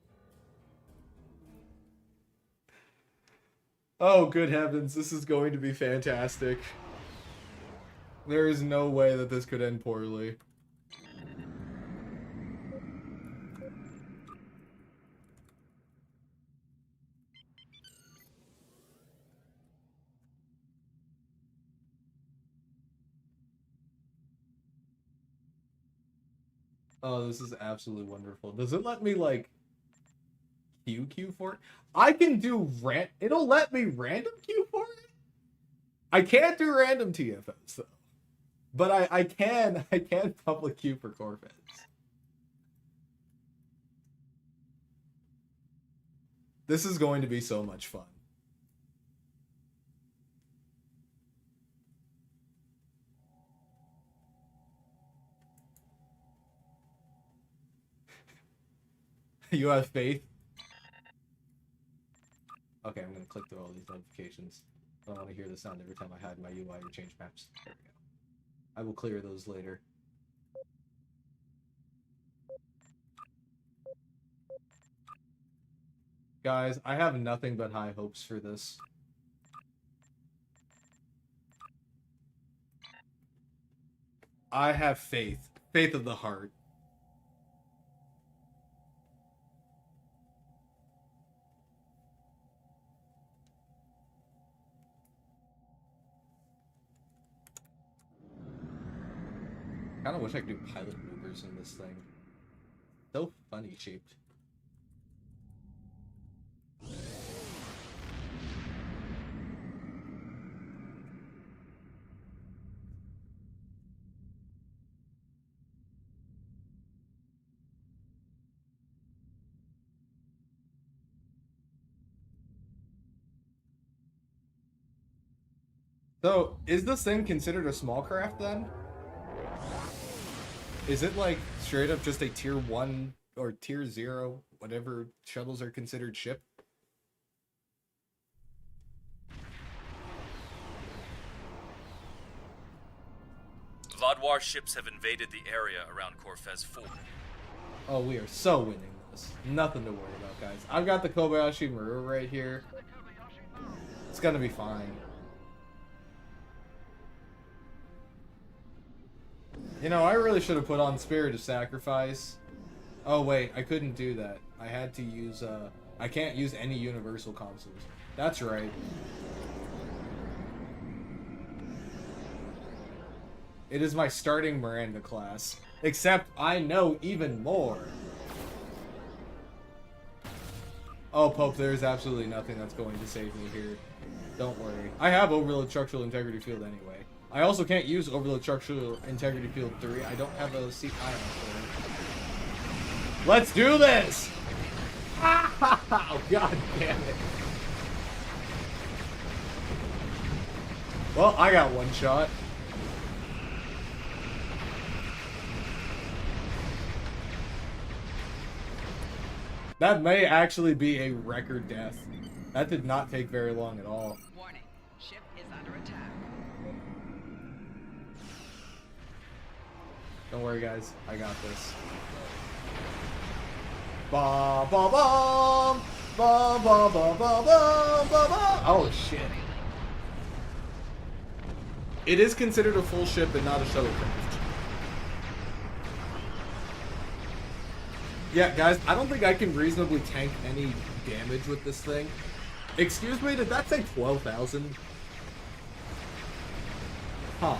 Oh, good heavens, this is going to be fantastic. There is no way that this could end poorly. Oh, this is absolutely wonderful. Does it let me, like, queue for it? I can do it'll let me random queue for it? I can't do random TFOs, though. But I can public queue for Corvettes. This is going to be so much fun. You have faith? Okay, I'm gonna click through all these notifications. I don't want to hear the sound every time I hide my UI or change maps. There we go. I will clear those later. Guys, I have nothing but high hopes for this. I have faith. Faith of the heart. I kind of wish I could do pilot maneuvers in this thing. So funny shaped. So, is this thing considered a small craft then? Is it like straight up just a tier 1 or tier 0, whatever shuttles are considered ship? Vladwar ships have invaded the area around Corfez 4. Oh, we are so winning this. Nothing to worry about, guys. I've got the Kobayashi Maru right here. It's gonna be fine. You know, I really should have put on Spirit of Sacrifice. Oh, wait, I couldn't do that. I had to use, I can't use any universal consoles. That's right. It is my starting Miranda class. Except I know even more. Oh, Pope, there's absolutely nothing that's going to save me here. Don't worry. I have Overload Structural Integrity Field anyway. I also can't use Overload Structural Integrity Field 3. I don't have a seat ion for it. Let's do this! Oh, god damn it. Well, I got one shot. That may actually be a record death. That did not take very long at all. Warning, ship is under attack. Don't worry, guys. I got this. Ba ba bum, ba ba ba ba ba ba ba. Oh shit! It is considered a full ship and not a shuttlecraft. Yeah, guys, I don't think I can reasonably tank any damage with this thing. Excuse me, did that say 12,000? Huh.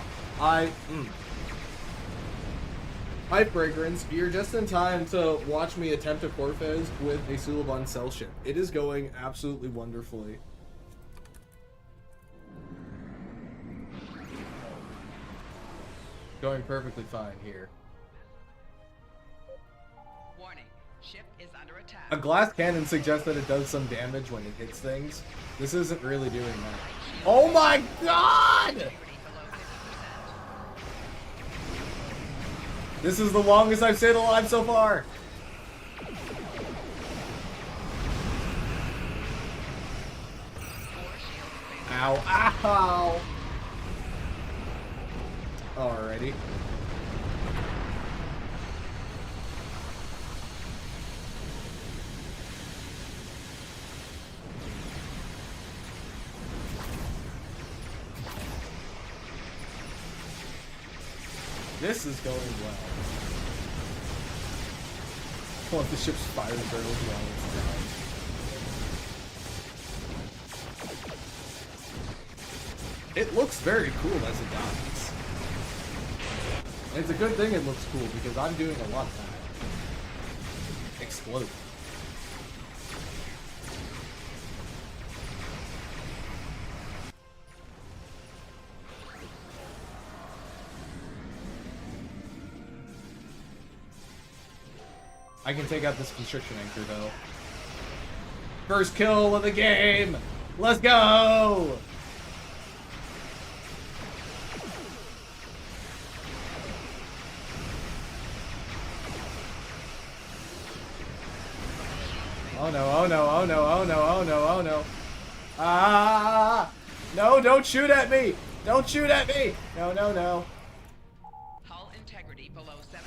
Hi, Fragrance. You're just in time to watch me attempt a Corfez with a Suliban cell ship. It is going absolutely wonderfully. Going perfectly fine here. Warning, ship is under attack. attack. A glass cannon suggests that it does some damage when it hits things. This isn't really doing that. Oh my god! Integrity below 50%. This is the longest I've stayed alive so far. Ow, ow! Alrighty. This is going well. I want the ship's fire barrels while it's down. It looks very cool as it dies. And it's a good thing it looks cool because I'm doing a lot of that. Explode. I can take out this constriction anchor though. First kill of the game! Let's go! Oh no, oh no, oh no, oh no, oh no, oh no. Ah! No, don't shoot at me! Don't shoot at me! No, no, no. Hull integrity below 75%.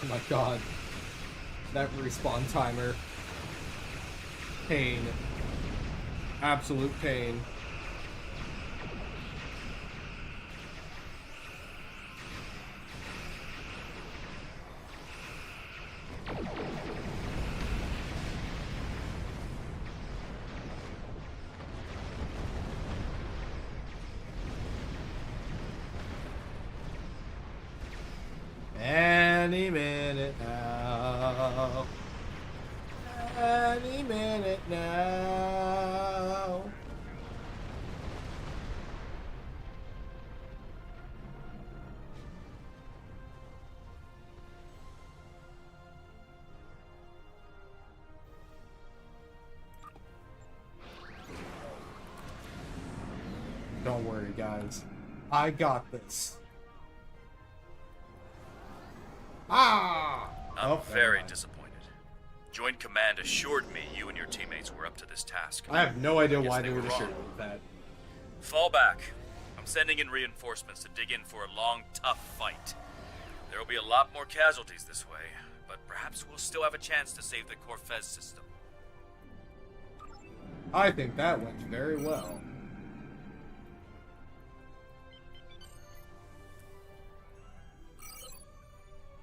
Oh my god. That respawn timer. Pain. Absolute pain. Any minute now. Any minute now. Don't worry, guys. I got this. Ah! I'm Oh, very never mind. disappointed. Joint Command assured me you and your teammates were up to this task. I have no idea Guess why they they were would wrong. assure me of that. Fall back. I'm sending in reinforcements to dig in for a long, tough fight. There will be a lot more casualties this way, but perhaps we'll still have a chance to save the Corfez system. I think that went very well.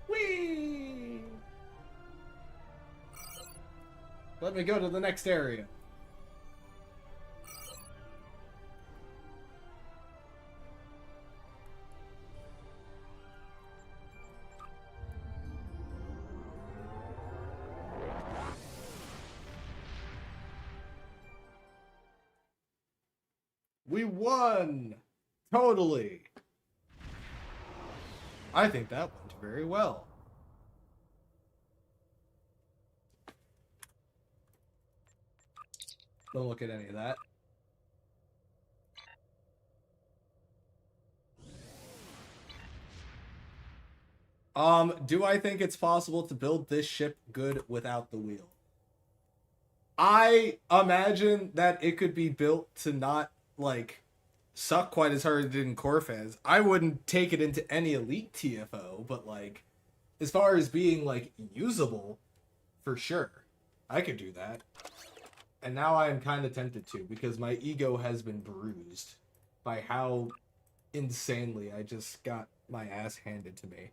Whee! Let me go to the next area. We won! Totally! I think that went very well. Don't look at any of that. Do I think it's possible to build this ship good without the wheel? I imagine that it could be built to not, like, suck quite as hard as it did in Corfez. I wouldn't take it into any elite TFO, but, like, as far as being, like, usable, for sure. I could do that. And now I am kind of tempted to, because my ego has been bruised by how insanely I just got my ass handed to me.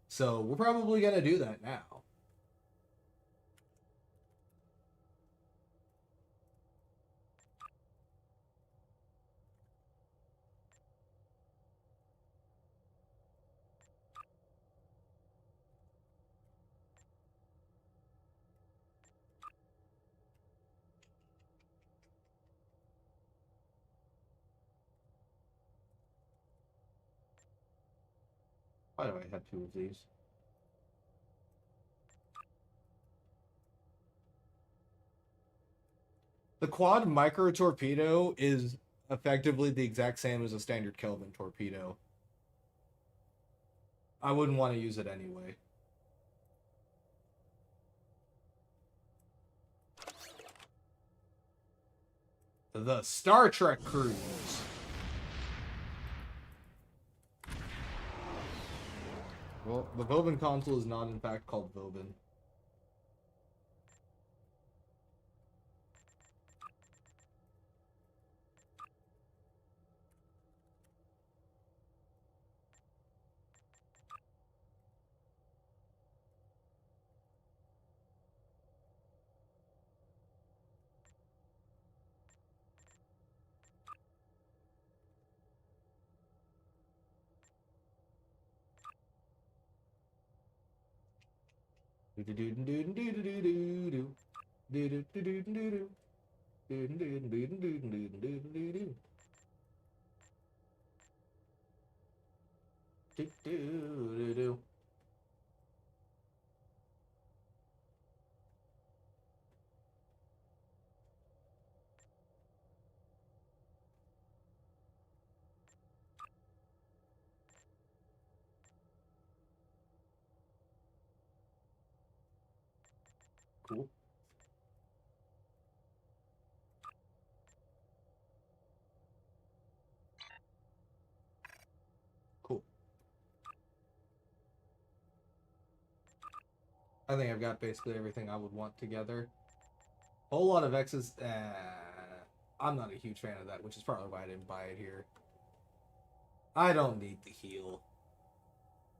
So we're probably going to do that now. Why do I have 2 of these? The quad micro torpedo is effectively the exact same as a standard Kelvin torpedo. I wouldn't want to use it anyway. The Star Trek cruise. Well, the Vobin console is not in fact called Vobin. Cool. Cool. I think I've got basically everything I would want together. Whole lot of X's. I'm not a huge fan of that, which is probably why I didn't buy it here. I don't need the heal.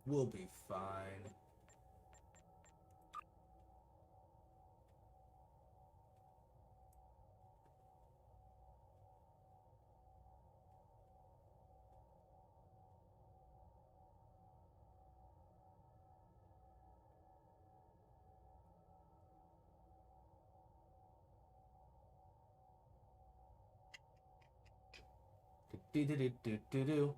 We'll be fine. Do-do-do-do-do-do.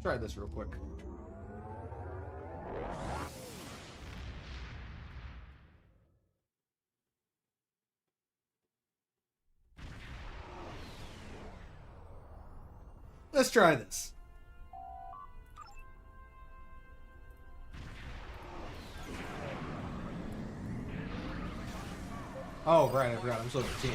Try this real quick. Let's try this. Oh, right, I forgot. I'm still 15.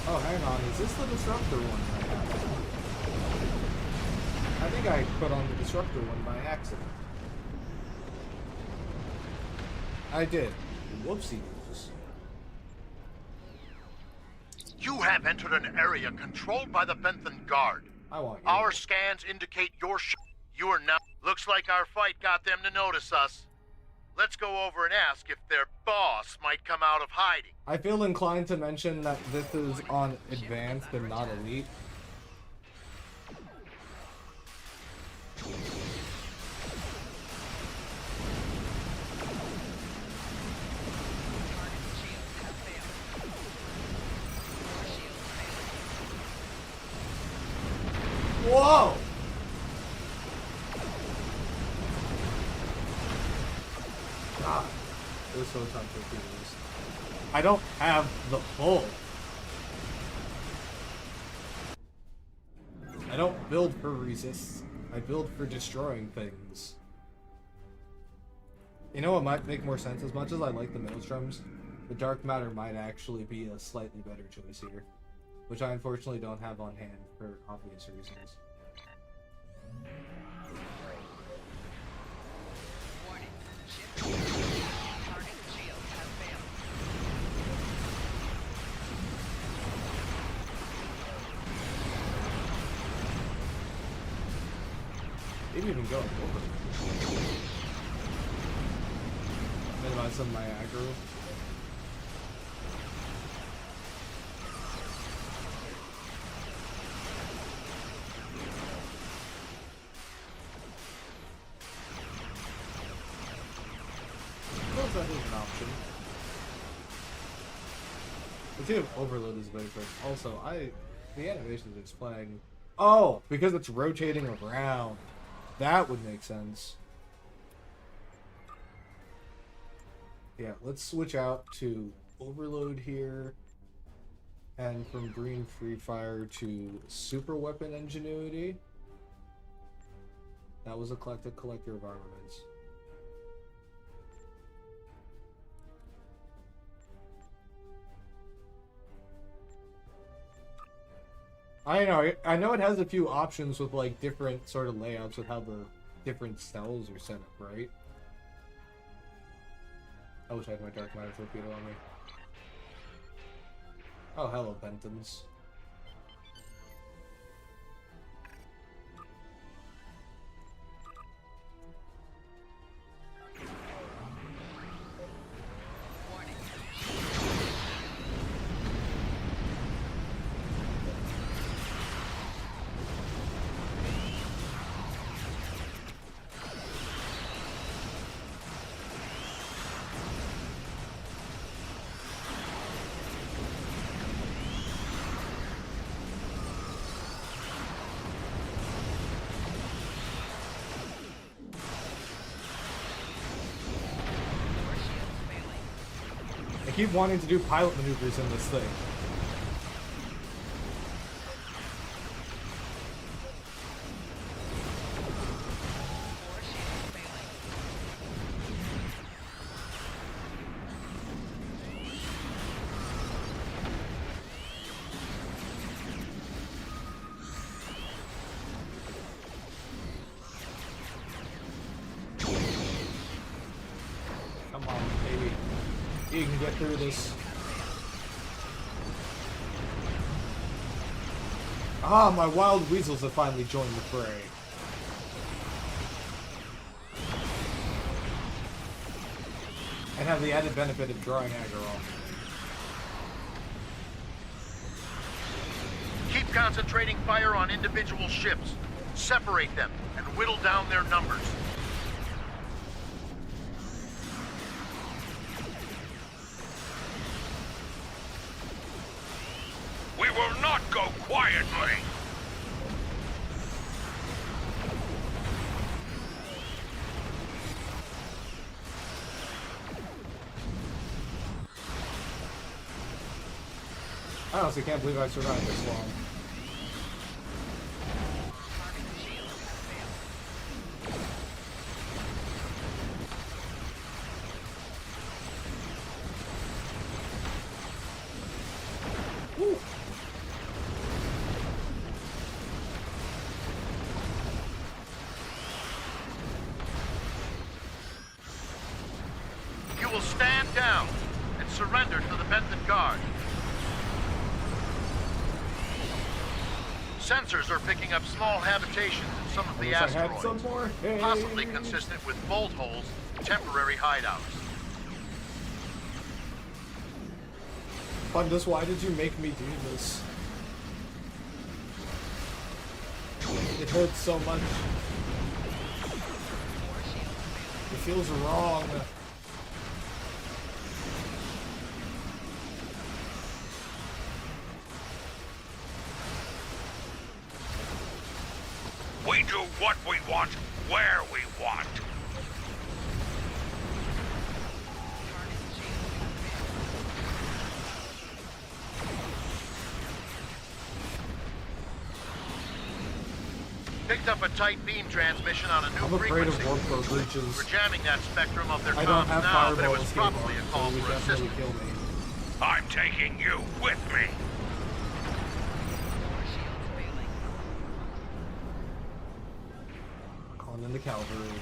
Oh, hang on. Is this the Disruptor one? I think I put on the Disruptor one by accident. I did. Whoopsie doos. You have entered an area controlled by the Benthan Guard. I want you. Our scans indicate you are now. Looks like our fight got them to notice us. Let's go over and ask if their boss might come out of hiding. I feel inclined to mention that this is on advanced and not elite. Whoa! God, it was so tough to do this. I don't have the pull. I don't build for resists. I build for destroying things. You know what might make more sense? As much as I like the Maelstroms, the Dark Matter might actually be a slightly better choice here. Which I unfortunately don't have on hand for obvious reasons. Warning. Ship. Target shield Maybe even going over. Minimize some of my aggro. That is an option. The team overload is very quick. Also, the animation is playing. Oh, because it's rotating around. That would make sense. Yeah, let's switch out to overload here. And from green free fire to super weapon ingenuity. That was eclectic collector of armaments. I know it has a few options with like different sort of layouts with how the different cells are set up, right? I wish I had my Dark Matter torpedo on me. Oh, hello, Bentons. I keep wanting to do pilot maneuvers in this thing. Come on, baby. You can get through this. Ah, my wild weasels have finally joined the fray. And have the added benefit of drawing aggro off. Keep concentrating fire on individual ships. Separate them and whittle down their numbers. We will not go quietly. I honestly can't believe I survived this long. Woo. You will stand down and surrender to the Benton Guard. Sensors are picking up small habitations in some of the Wish I had asteroids, some more. Hey. possibly consistent with bolt holes, temporary hideouts. Fundus, why did you make me do this? It hurts so much. It feels wrong. We do what we want, where we want. Picked up a tight beam transmission on a new I'm afraid frequency. of warp core breaches. We're jamming that spectrum of their I don't comms have now, but it fireball was escape probably a on, call so it would for definitely assistance. kill me. I'm taking you with me. Calling in the cavalry.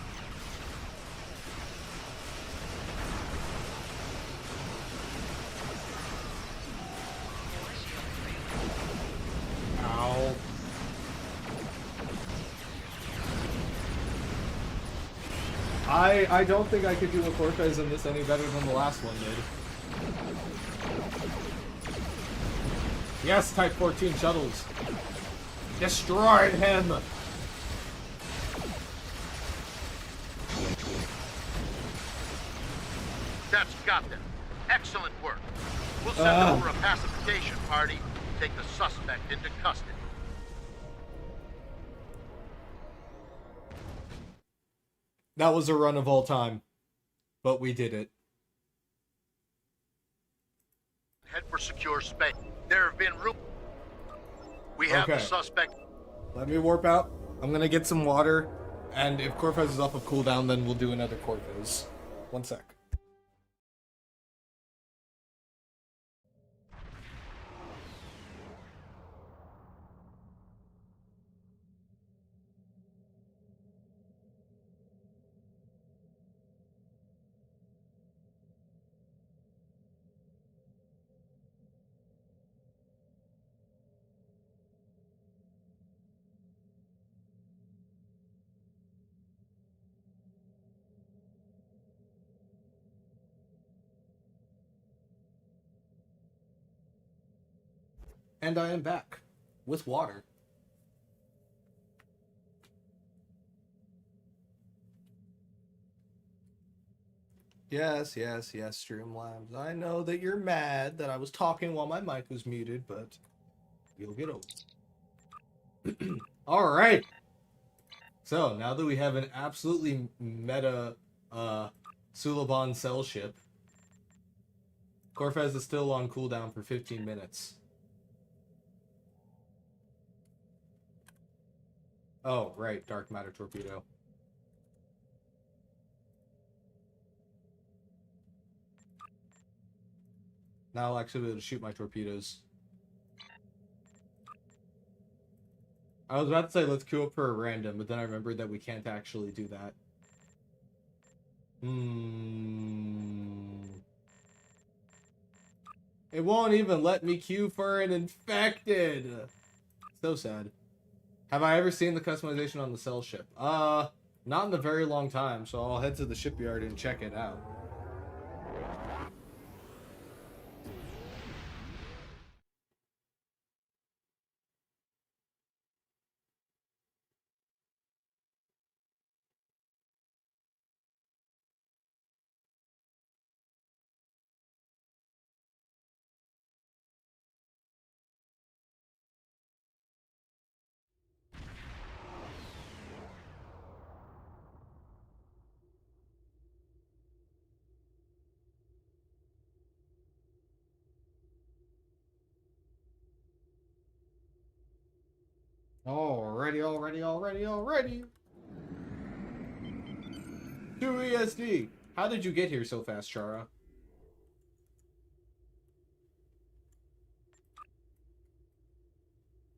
Ow. I don't think I could do a Cortez in this any better than the last one did. Yes, Type 14 shuttles. Destroyed him! That's got them. Excellent work. We'll send over a pacification party, take the suspect into custody. That was a run of all time. But we did it. Head for secure space. There have been We have the Okay. suspect. Let me warp out. I'm gonna get some water. And if Cortez is off of cooldown, then we'll do another Cortez. One sec. And I am back. With water. Yes, yes, yes, Streamlabs. I know that you're mad that I was talking while my mic was muted, but you'll get over it. Alright! So, now that we have an absolutely meta Suliban cell ship, Cortez is still on cooldown for 15 minutes. Oh, right, dark matter torpedo. Now I'll actually be able to shoot my torpedoes. I was about to say let's queue up for a random, but then I remembered that we can't actually do that. It won't even let me queue for an infected! So sad. Have I ever seen the customization on the cell ship? Not in a very long time, so I'll head to the shipyard and check it out. Already. 2 ESD! How did you get here so fast, Chara?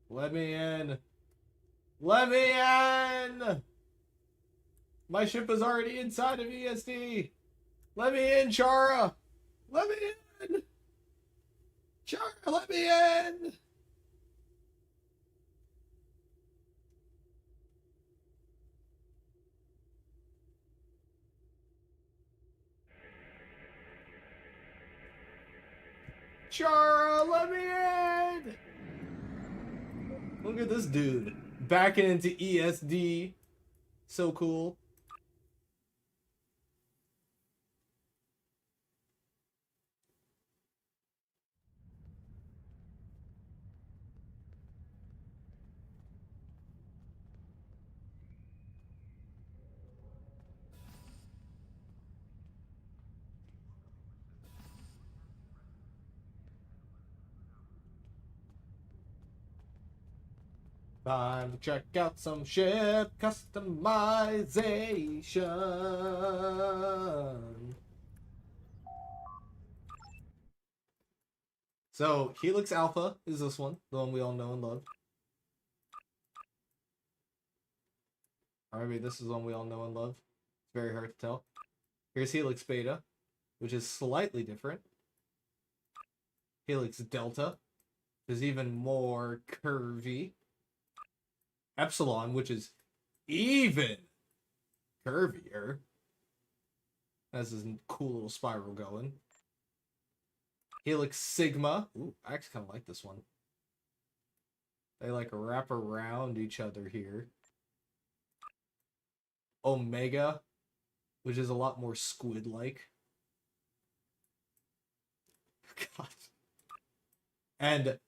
Let me in! Let me in! My ship is already inside of ESD! Let me in, Chara! Let me in! Chara, let me in! Chara, let me in! Look at this dude. Backing into ESD. So cool. Time to check out some ship customization. So, Helix Alpha is this one, the one we all know and love. Or maybe this is the one we all know and love. It's very hard to tell. Here's Helix Beta, which is slightly different. Helix Delta is even more curvy. Epsilon, which is even curvier. Has this cool little spiral going. Helix Sigma. Ooh, I actually kind of like this one. They like wrap around each other here. Omega, which is a lot more squid-like. God. And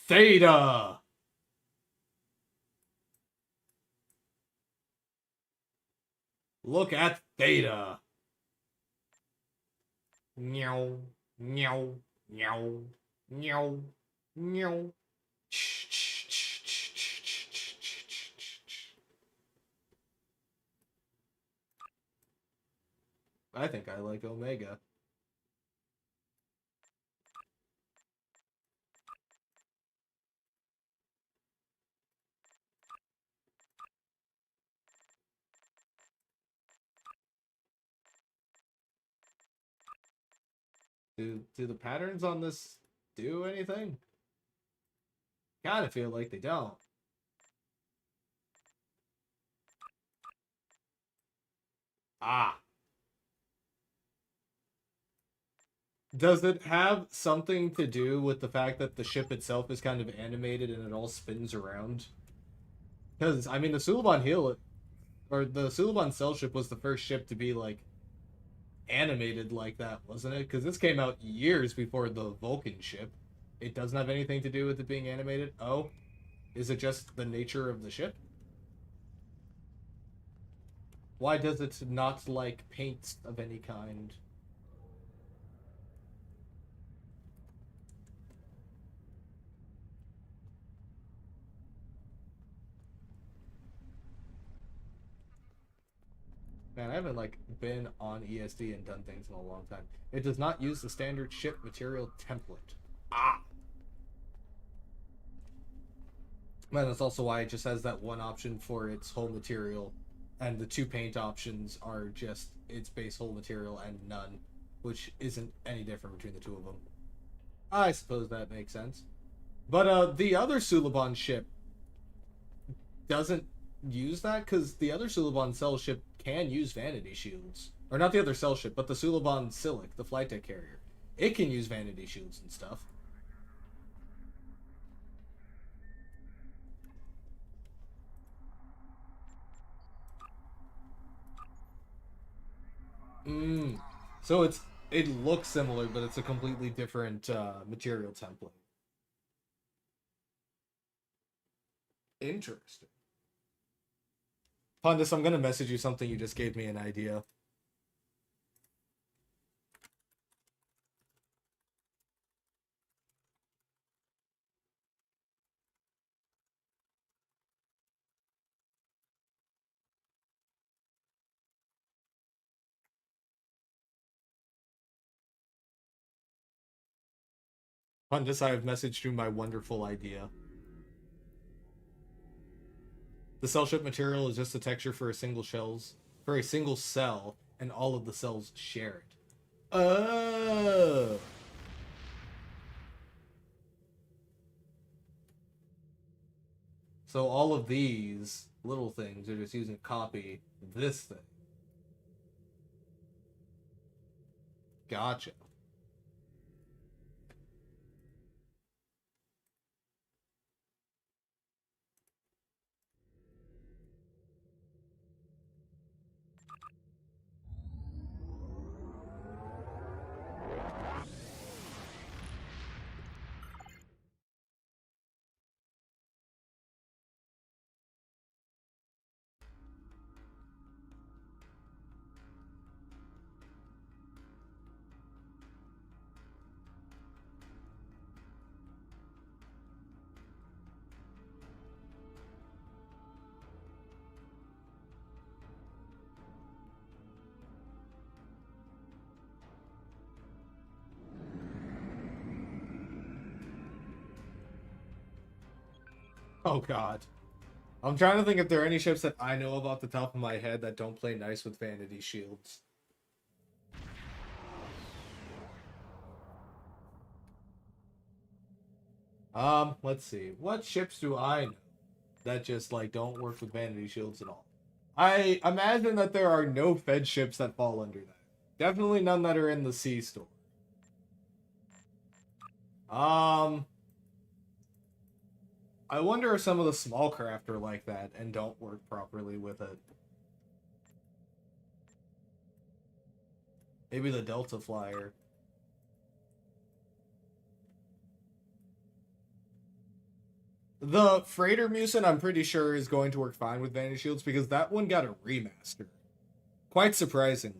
Theta. Look at Theta. Meow, meow, meow, meow, meow. I think I like Omega. Do the patterns on this do anything? Kinda feel like they don't. Ah. Does it have something to do with the fact that the ship itself is kind of animated and it all spins around? Because, I mean, the Suliban Heel, or the Suliban Cell ship was the first ship to be, like, animated like that, wasn't it? Because this came out years before the Vulcan ship. It doesn't have anything to do with it being animated? Oh? Is it just the nature of the ship? Why does it not like paints of any kind? Man, I haven't like been on ESD and done things in a long time. It does not use the standard ship material template. Ah! Man, that's also why it just has that one option for its whole material, and the two paint options are just its base whole material and none, which isn't any different between the two of them. I suppose that makes sense. But the other Suliban ship doesn't use that, because the other Suliban Cell ship can use vanity shields. Or not the other Cell ship, but the Suliban Silic, the flight deck carrier. It can use vanity shields and stuff. So it looks similar, but it's a completely different material template. Interesting. Pondus, I'm gonna message you something. You just gave me an idea. Pondus, I have messaged you my wonderful idea. The cell ship material is just a texture for a single cell, and all of the cells share it. Oh. So all of these little things are just using copy this thing. Gotcha. Oh god. I'm trying to think if there are any ships that I know of off the top of my head that don't play nice with vanity shields. Let's see. What ships do I know that just like don't work with vanity shields at all? I imagine that there are no Fed ships that fall under that. Definitely none that are in the C store. I wonder if some of the small craft are like that and don't work properly with it. Maybe the Delta Flyer. The Freighter Mucin, I'm pretty sure, is going to work fine with Vanity Shields because that one got a remaster. Quite surprisingly.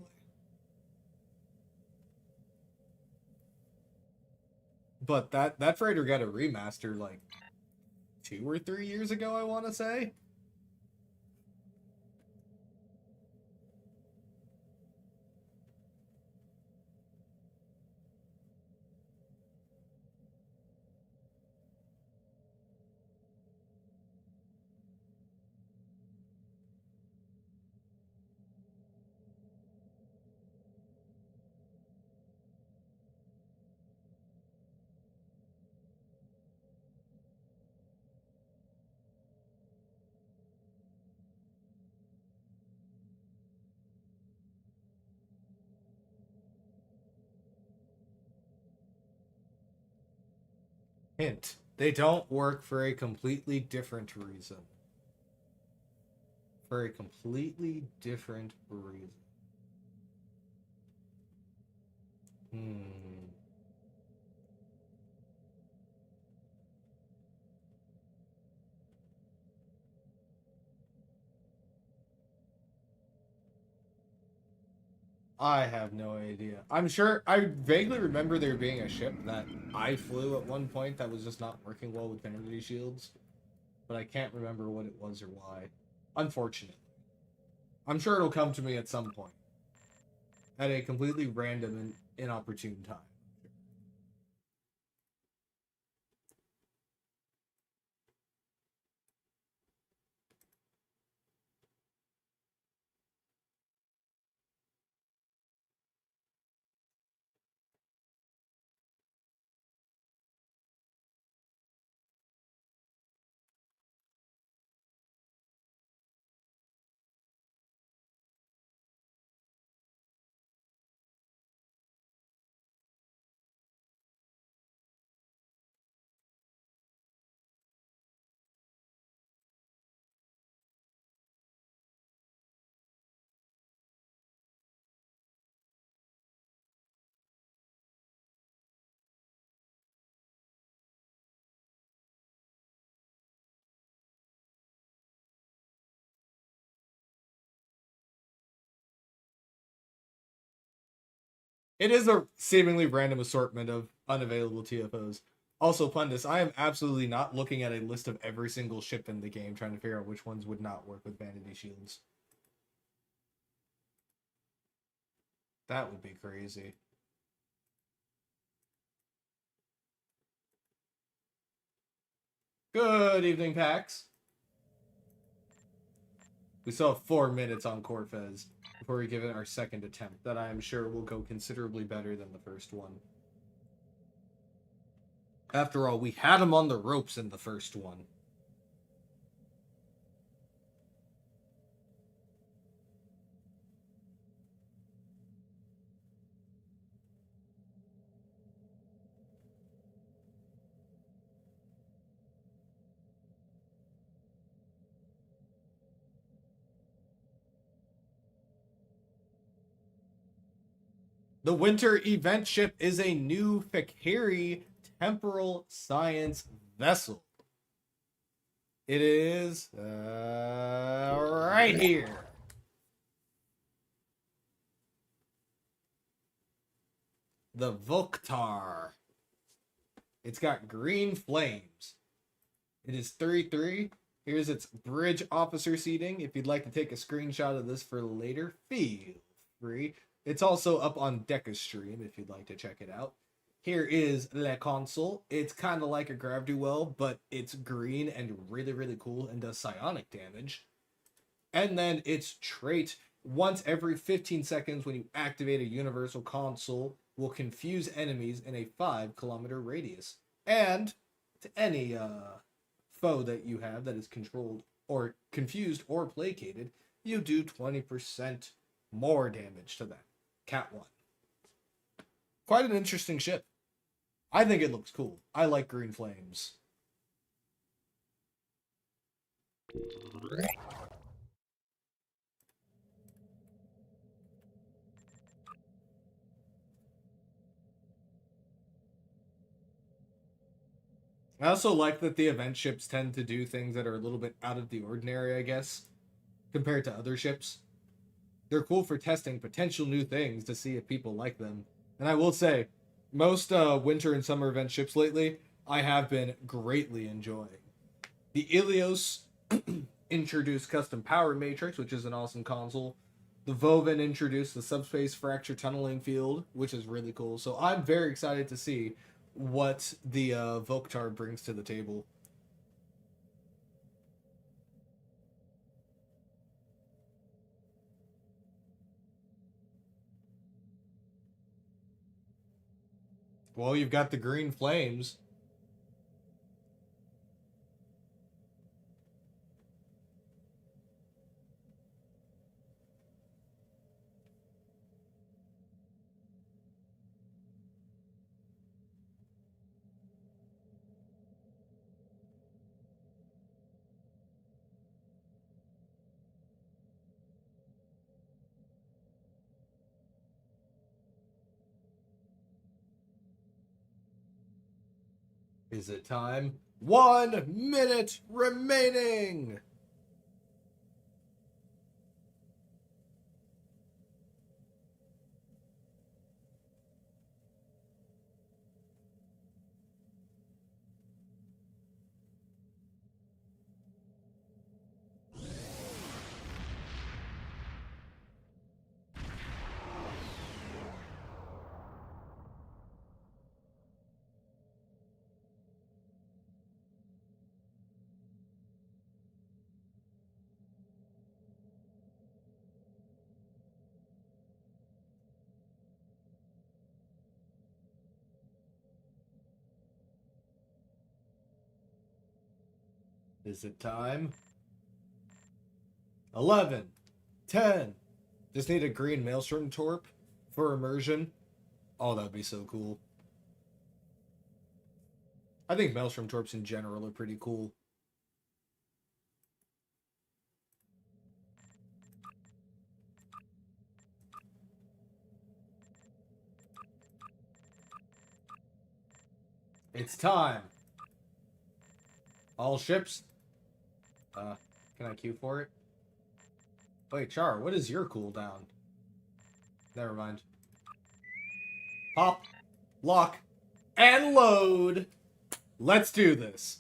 But that freighter got a remaster like 2 or 3 years ago, I want to say. Hint, they don't work for a completely different reason. For a completely different reason. I have no idea. I'm sure, I vaguely remember there being a ship that I flew at one point that was just not working well with Vanity Shields. But I can't remember what it was or why. Unfortunately. I'm sure it'll come to me at some point. At a completely random and inopportune time. It is a seemingly random assortment of unavailable TFOs. Also, Pundus, I am absolutely not looking at a list of every single ship in the game trying to figure out which ones would not work with Vanity Shields. That would be crazy. Good evening, Pax. We still have 4 minutes on Corfez before we give it our second attempt that I am sure will go considerably better than the first one. After all, we had him on the ropes in the first one. The winter event ship is a new Fakiri temporal science vessel. It is right here. The Voktar. It's got green flames. It is 33. Here's its bridge officer seating. If you'd like to take a screenshot of this for later, feel free. It's also up on Decastream if you'd like to check it out. Here is Le Console. It's kind of like a gravity well, but it's green and really, really cool and does psionic damage. And then its trait, once every 15 seconds when you activate a universal console, will confuse enemies in a 5-kilometer radius. And to any foe that you have that is controlled or confused or placated, you do 20% more damage to them. Cat 1. Quite an interesting ship. I think it looks cool. I like green flames. I also like that the event ships tend to do things that are a little bit out of the ordinary, I guess, compared to other ships. They're cool for testing potential new things to see if people like them. And I will say, most winter and summer event ships lately, I have been greatly enjoying. The Ilios introduced custom power matrix, which is an awesome console. The Voven introduced the subspace fracture tunneling field, which is really cool. So I'm very excited to see what the Voktar brings to the table. Well, you've got the green flames. Is it time? 1 minute remaining! Is it time? 11, 10. Just need a green Maelstrom Torp for immersion. Oh, that'd be so cool. I think Maelstrom Torps in general are pretty cool. It's time. All ships. Can I queue for it? Wait, Char, what is your cooldown? Never mind. Pop, lock, and load. Let's do this.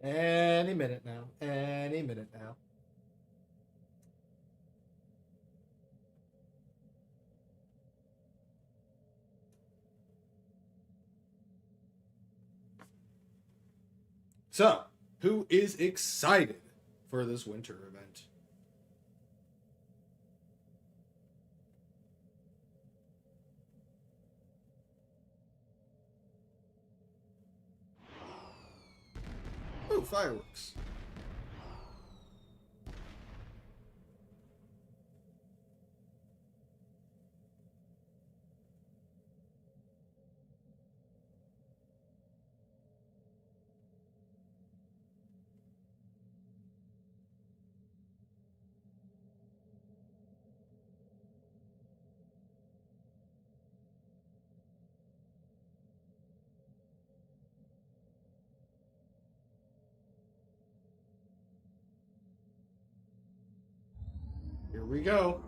Any minute now. Any minute now. So, who is excited for this winter event? Oh, fireworks. Here we go.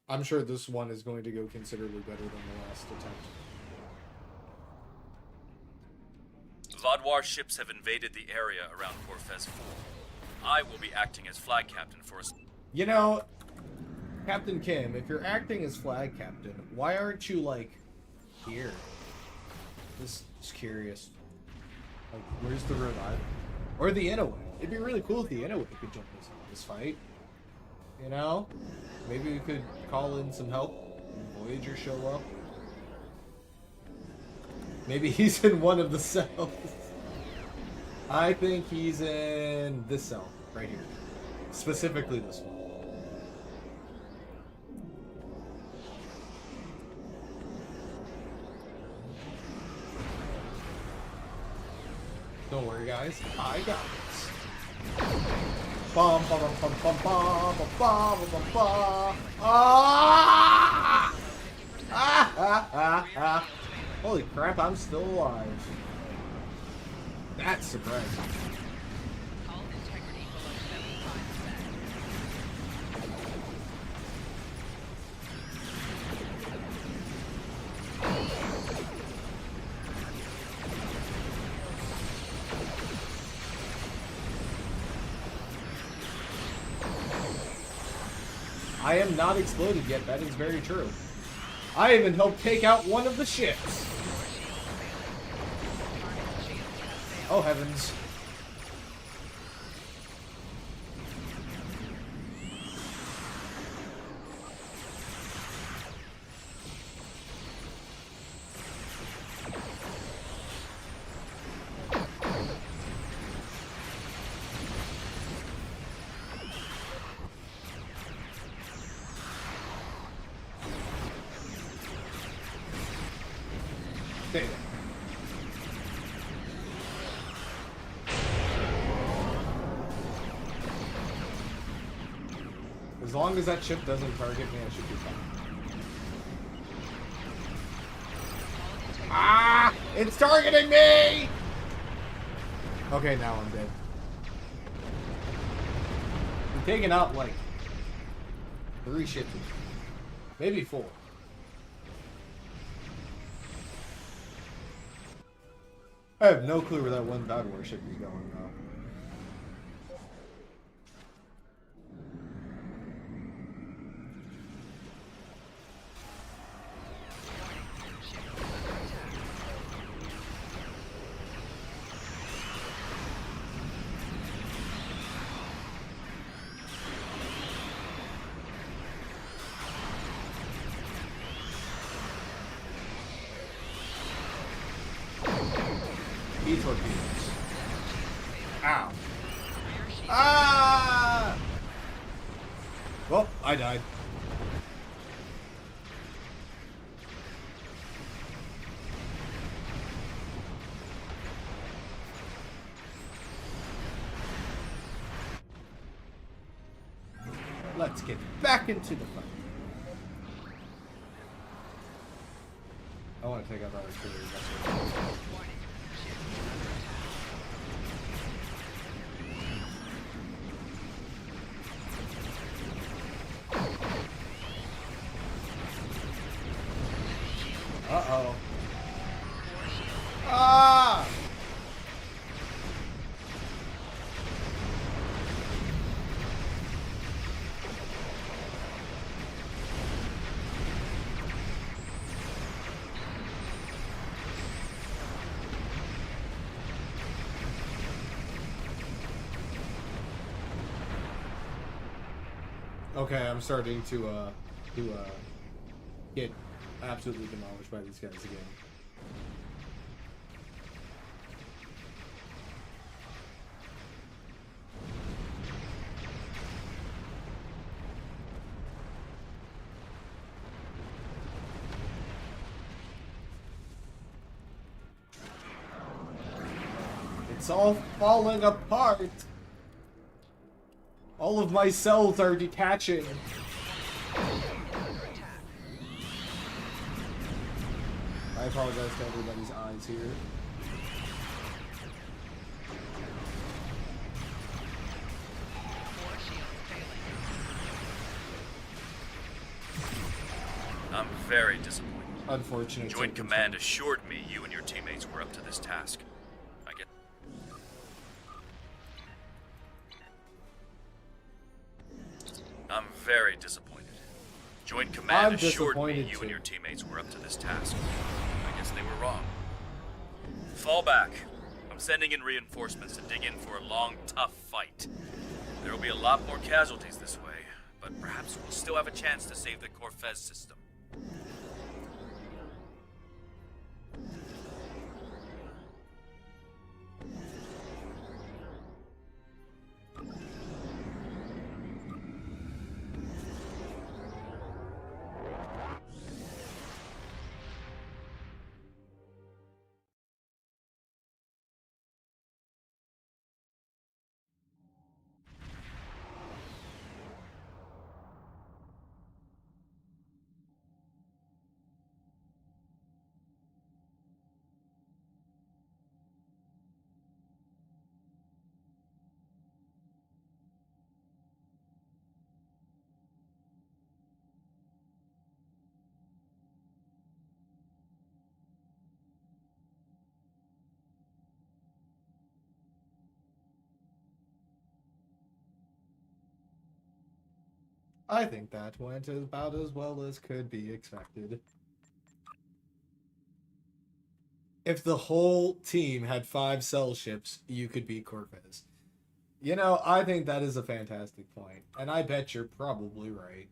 I'm sure this one is going to go considerably better than the last attempt. Squad warships have invaded the area around Corfez 4. I will be acting as flag captain for us. You know, Captain Kim, if you're acting as flag captain, why aren't you, like, here? Just curious. Like, where's the Rhode Island? Or the Inouye? It'd be really cool if the Inouye could join us in this fight. You know? Maybe we could call in some help. Voyager show up. Maybe he's in one of the cells. I think he's in this cell, right here. Specifically this one. Don't worry, guys. I got this. Bum, bum, bum, bum, bum, bum, bum, bum, bum, bum. Ah! Ah, ah, ah, ah. Holy crap, I'm still alive. That's surprising. Hull integrity below 75%. I am not exploded yet, that is very true. I even helped take out one of the ships. Oh heavens. Stay there. As long as that ship doesn't target me, I should be fine. Ah! It's targeting me! Okay, now I'm dead. I'm taking out, like, 3 ships. Maybe 4. I have no clue where that one battle warship is going, though. Torpedoes. Ow. Ah! Well, I died. Let's get back into the fight. I want to take out that artillery vessel. Uh-oh. Ah! Okay, I'm starting to get absolutely demolished by these guys again. It's all falling apart. All of my cells are detaching. I apologize to everybody's eyes here. I'm very disappointed. Unfortunate. Joint Command assured me you and your teammates were up to this task. I get I'm very disappointed. Joint Command I'm assured me disappointed you too. and your teammates were up to this task. I guess they were wrong. Fall back. I'm sending in reinforcements to dig in for a long, tough fight. There will be a lot more casualties this way, but perhaps we'll still have a chance to save the Corfez system. I think that went about as well as could be expected. If the whole team had 5 cell ships, you could beat Corfez. You know, I think that is a fantastic point, and I bet you're probably right.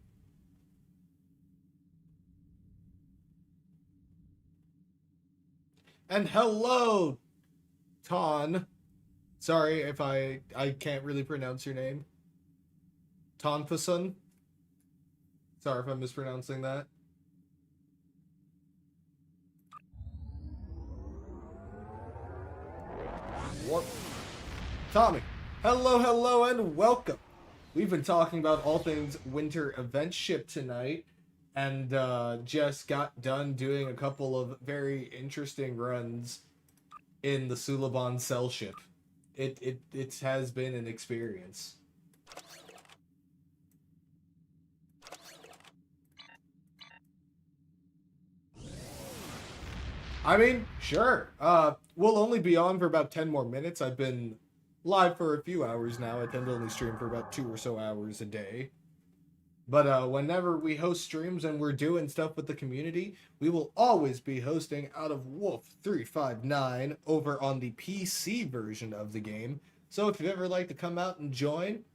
And hello, Ton. Sorry if I can't really pronounce your name. Tonfason. Sorry if I'm mispronouncing that. Warp. Tommy. Hello, and welcome. We've been talking about all things winter event ship tonight, and just got done doing a couple of very interesting runs in the Suliban cell ship. It has been an experience. I mean, sure. We'll only be on for about 10 more minutes. I've been live for a few hours now. I tend to only stream for about 2 or so hours a day. But whenever we host streams and we're doing stuff with the community, we will always be hosting out of Wolf 359 over on the PC version of the game. So if you'd ever like to come out and join,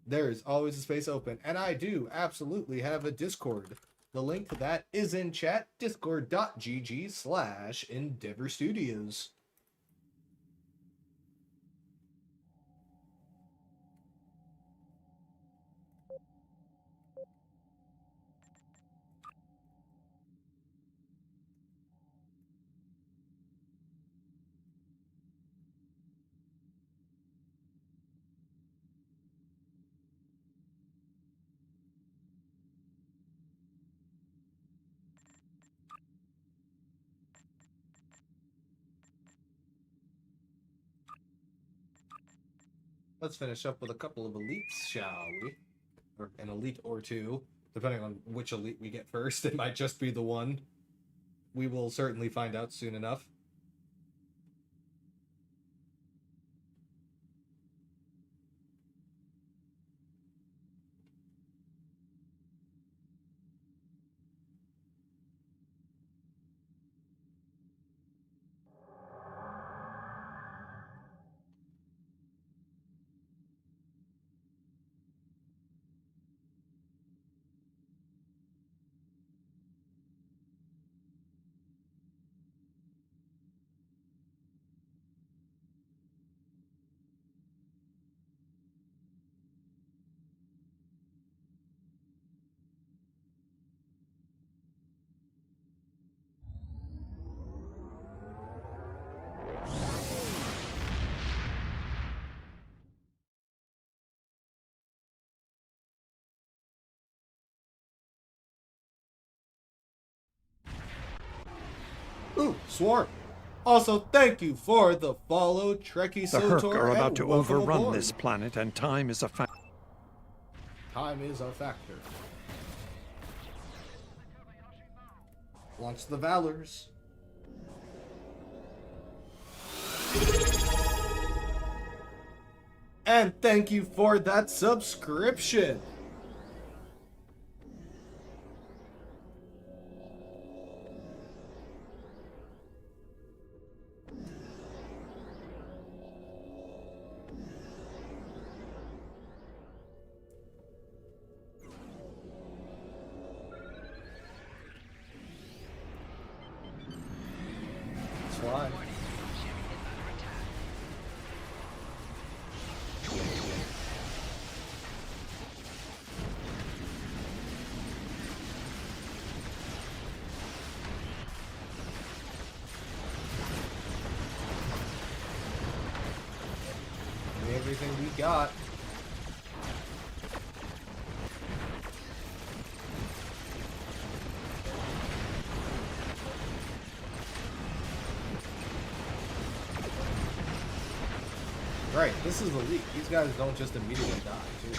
there is always a space open. And I do absolutely have a Discord. The link to that is in chat, discord.gg/Endeavor Studios. Let's finish up with a couple of elites, shall we? Or an elite or two, depending on which elite we get first. It might just be the one. We will certainly find out soon enough. Ooh, Swarm. Also, thank you for the follow, Trekkie The Herc Sotor, are about and to welcome overrun aboard. this planet, and time is a factor. Time is a factor. Launch the Valors. And thank you for that subscription. everything we got. Right, this is elite. These guys don't just immediately die, too.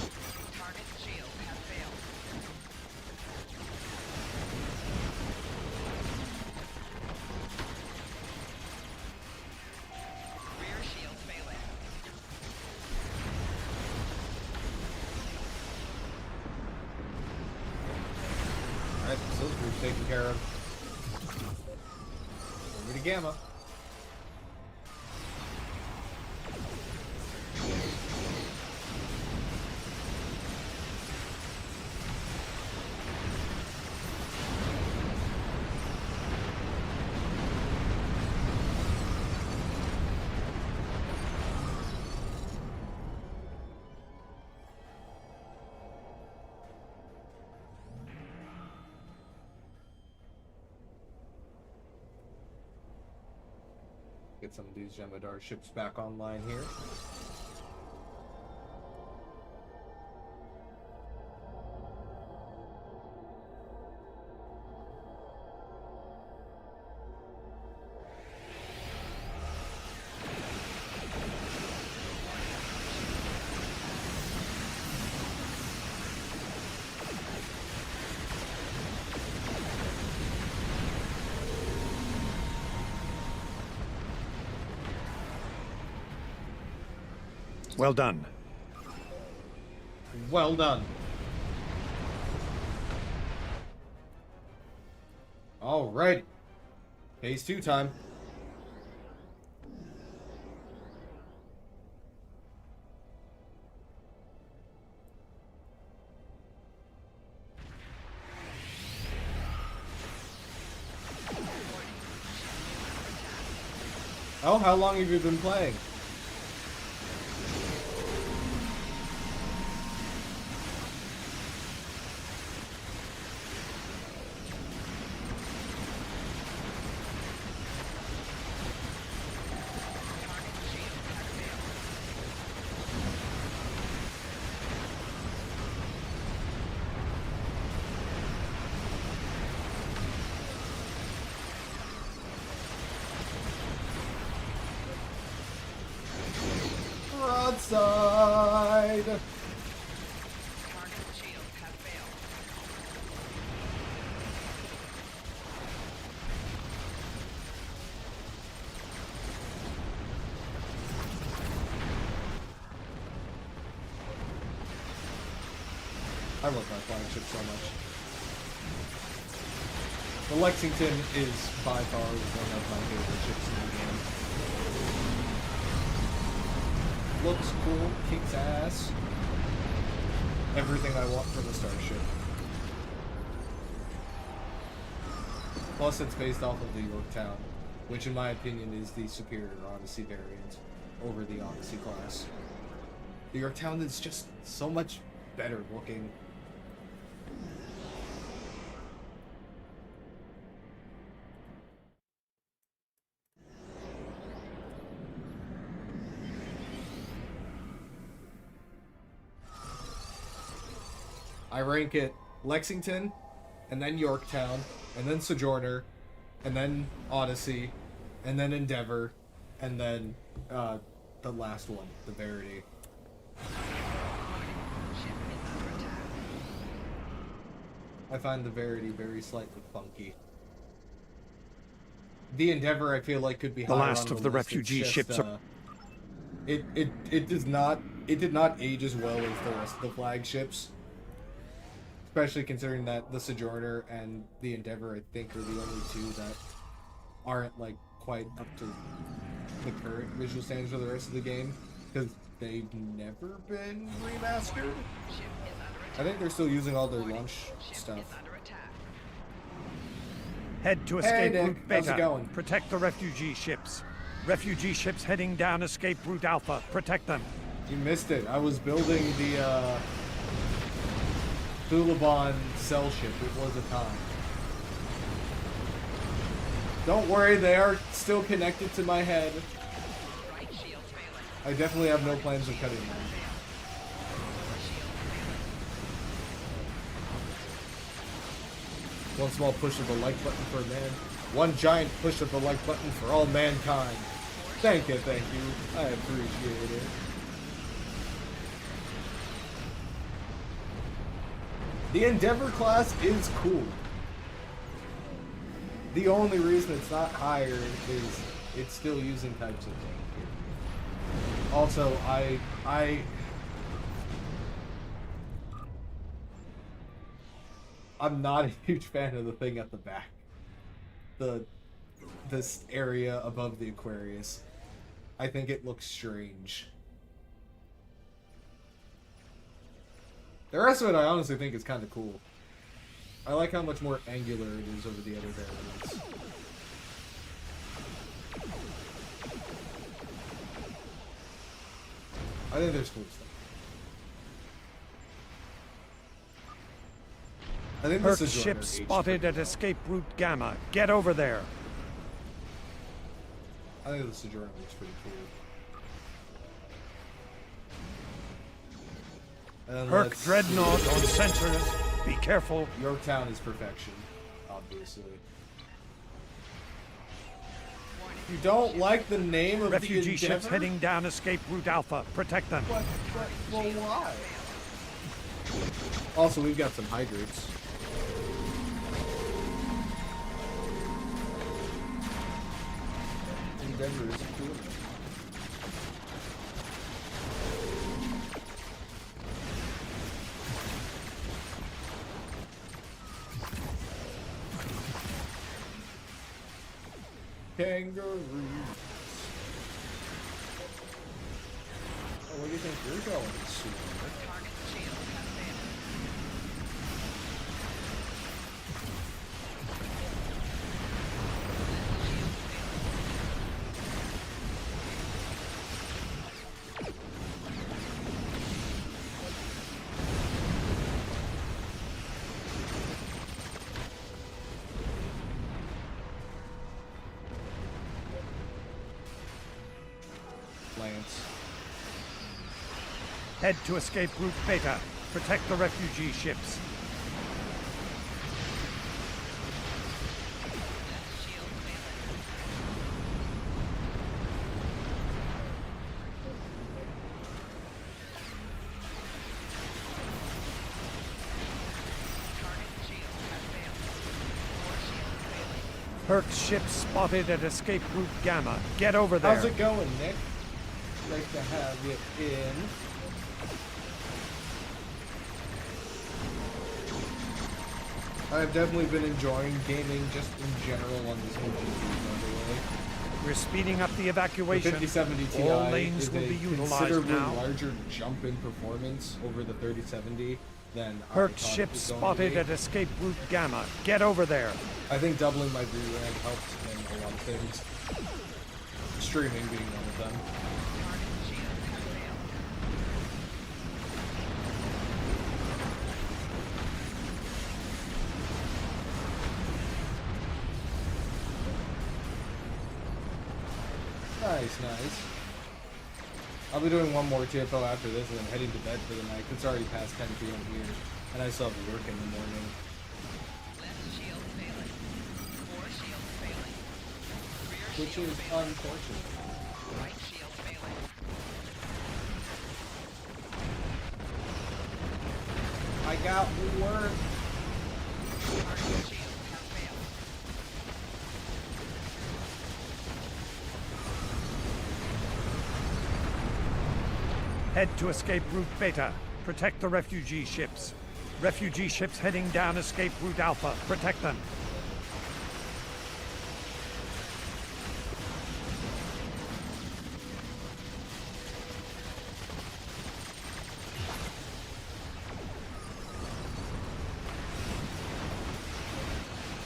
Target shield has failed. Rear shield failing. Alright, Sil's group's taken care of. Over to Gamma. Get some of these Jemadar ships back online here. Well done. Well done. Alrighty. Phase 2 time. Oh, how long have you been playing? Broadside! Target shield has failed. I love my flying ship so much. The Lexington is by far one of my favorite ships in the game. Looks cool, kicks ass. Everything I want from a starship. Plus it's based off of the Yorktown, which in my opinion is the superior Odyssey variant over the Odyssey class. The Yorktown is just so much better looking. I rank it Lexington, and then Yorktown, and then Sojourner, and then Odyssey, and then Endeavor, and then the last one, the Verity. Ship is under attack. I find the Verity very slightly funky. The Endeavor I feel like could be The higher last on of the list. It's refugee just, ships are... it did not age as well as the rest of the flagships. Especially considering that the Sojourner and the Endeavor, I think, are the only two that aren't, like, quite up to the current visual standards of the rest of the game. Because they've never been remastered. Ship is under attack. I think they're still using all their launch Ship stuff. is under attack. Head to Hey, escape Nick. route How's Beta. it going? Protect the refugee ships. Refugee ships heading down escape route Alpha. Protect them. You missed it. I was building the, Thulabon cell ship. It was a time. Don't worry, they are still connected to my head. Right shield failing. I definitely have no plans of cutting them. One small push of the like button for man. One giant push of the like button for all mankind. Thank you, thank you. I appreciate it. The Endeavor class is cool. The only reason it's not higher is it's still using Type 6. Also, I'm not a huge fan of the thing at the back. This area above the Aquarius. I think it looks strange. The rest of it I honestly think is kind of cool. I like how much more angular it is over the other variants. I think there's cool stuff. I think Herc this is ship spotted at escape route Gamma. Get over there. I think the Sojourner looks pretty cool. And Herc Dreadnought on sensors. Be careful. Yorktown is perfection, obviously. You don't like the name of Refugee the ships Endeavor? heading down escape route Alpha. Protect them. Well, why? Also, we've got some hydrates. Endeavor is cool. Kangaroos. Oh, where do you think you're going, Sue? Target shield has failed. Lance. Head to escape route Beta. Protect the refugee ships. Shield failing. Target shield has failed. Core shield failing. Herc ship spotted at escape route Gamma. Get over there. How's it going, Nick? Great to have you in. I've definitely been enjoying gaming just in general on this new GPU, by the way. We're speeding up the The evacuation. 5070 Ti All lanes is will a be utilized considerably now. larger jump in performance over the 3070 than I Herc thought it ship was going to spotted be. at escape route Gamma. Get over there. I think doubling my VRAM helped in a lot of things. Streaming being one of them. Target shield has failed. Nice, nice. I'll be doing one more TFO after this and then heading to bed for the night. It's already past 10 p.m. here, and I still have to work in the morning. Left shield failing. Core shield failing. Rear Which shield is failing. unfortunate. Right shield failing. I got work. Target shield has failed. Head to escape route Beta. Protect the refugee ships. Refugee ships heading down escape route Alpha. Protect them.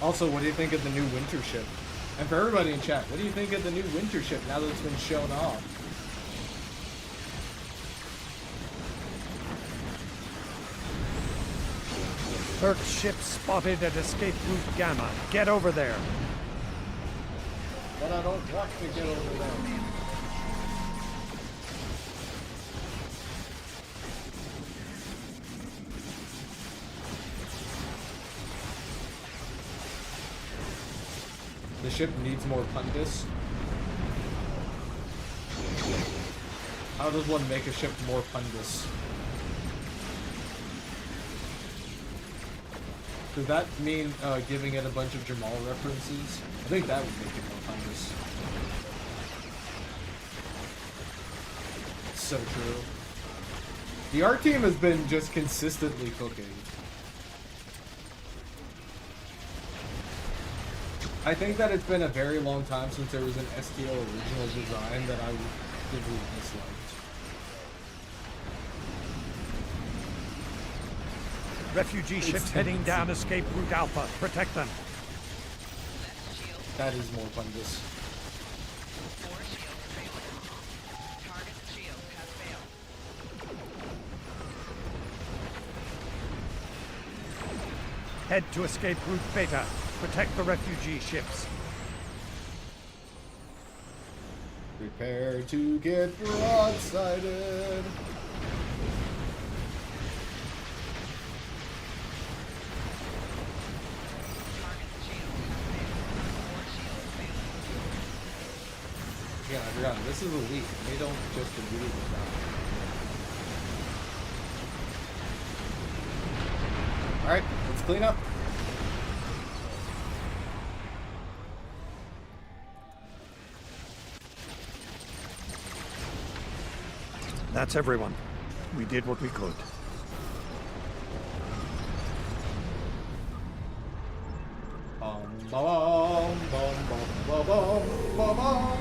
Also, what do you think of the new winter ship? And for everybody in chat, what do you think of the new winter ship now that it's been shown off? Herc ship spotted at escape route Gamma. Get over there. But I don't want to get over there. ship needs more pundits? How does one make a ship more pundits? Does that mean giving it a bunch of Jamal references? I think that would make it more pundits. So true. The art team has been just consistently cooking. I think that it's been a very long time since there was an STO original design that I really disliked. Refugee ships heading down escape route Alpha. Protect them. Left shield. That is more pundits. 4 shields failing. Target shield has failed. Head to escape route Beta. Protect the refugee ships. Prepare to get broadsided. Target shield has failed. 4 shields failing. Yeah, I forgot. This is elite. They don't just immediately die. Alright, let's clean up. That's everyone. We did what we could. Bum, bum, bum, bum, bum, bum, bum.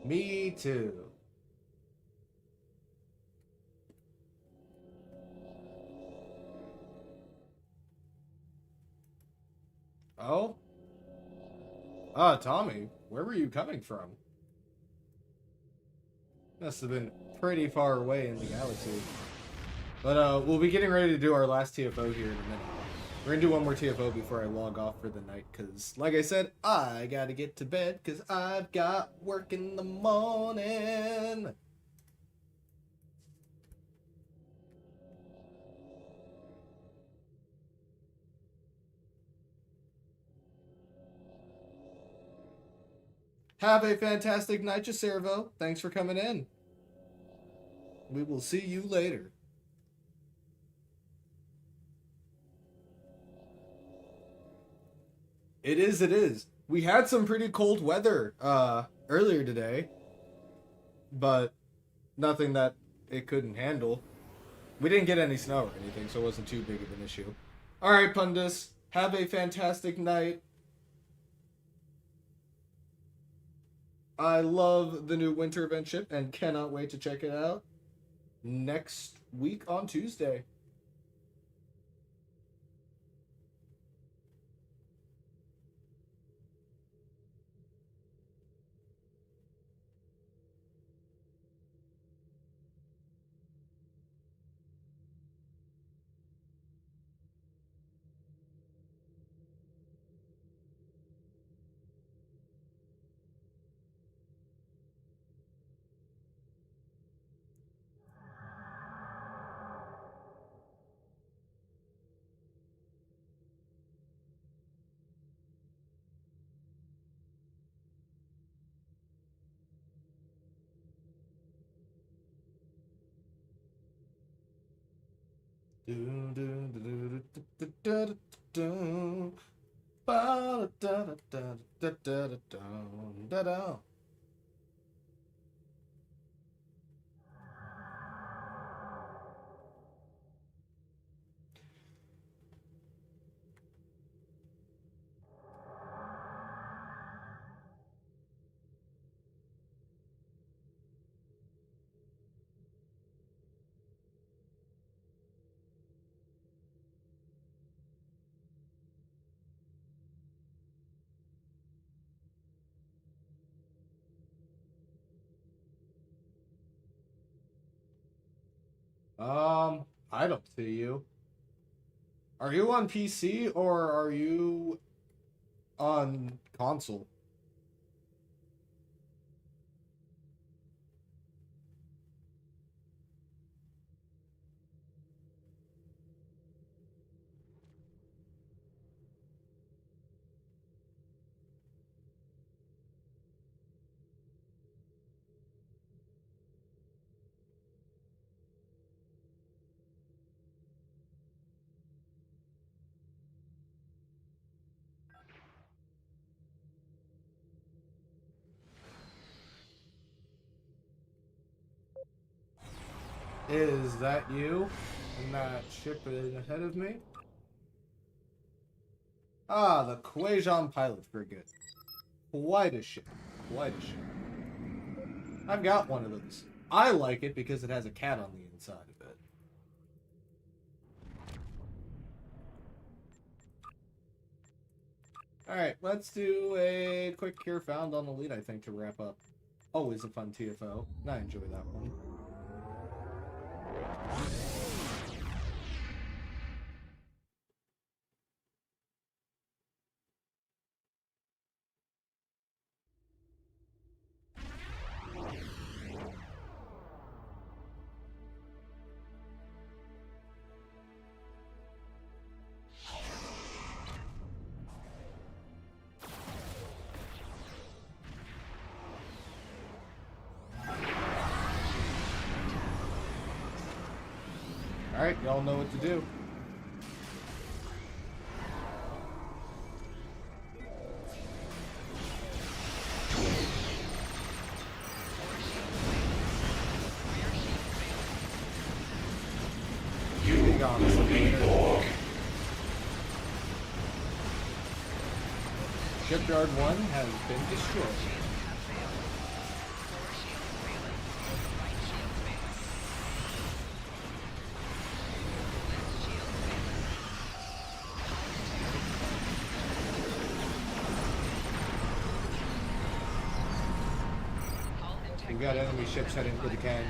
Me too. Oh? Ah, Tommy, where were you coming from? Must have been pretty far away in the galaxy. But we'll be getting ready to do our last TFO here in a minute. We're gonna do one more TFO before I log off for the night, because, like I said, I gotta get to bed, because I've got work in the morning. Have a fantastic night, Servo. Thanks for coming in. We will see you later. It is, it is. We had some pretty cold weather earlier today, but nothing that it couldn't handle. We didn't get any snow or anything, so it wasn't too big of an issue. Alright, Pundus, have a fantastic night. I love the new winter event ship and cannot wait to check it out next week on Tuesday. I don't see you. Are you on PC or are you on console? Is that you? And that ship ahead of me? Ah, the Quajon pilot frigate. Quite a ship. Quite a ship. I've got one of those. I like it because it has a cat on the inside of it. Alright, let's do a quick cure found on the lead, I think, to wrap up. Always a fun TFO. I enjoy that one. Alright, y'all know what to do. You will be Borg. Shipyard 1 has been destroyed. We got enemy ships heading for the gang.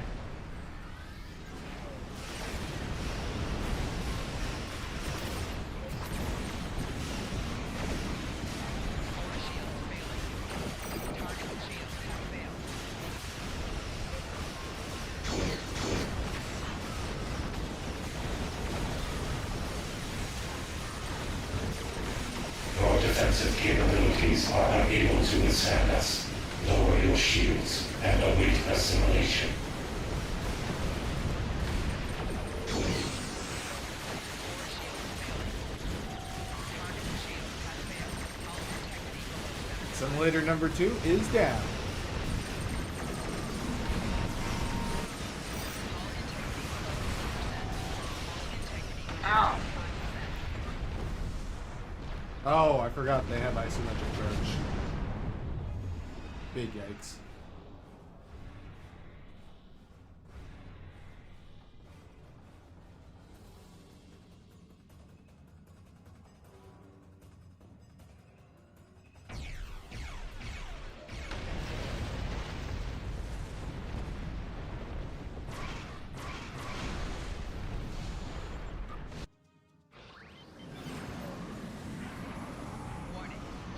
Your defensive capabilities are unable to withstand us. Lower your shields and await assimilation. Simulator number 2 is down. Ow! Oh, I forgot they have isometric charge. Big yikes.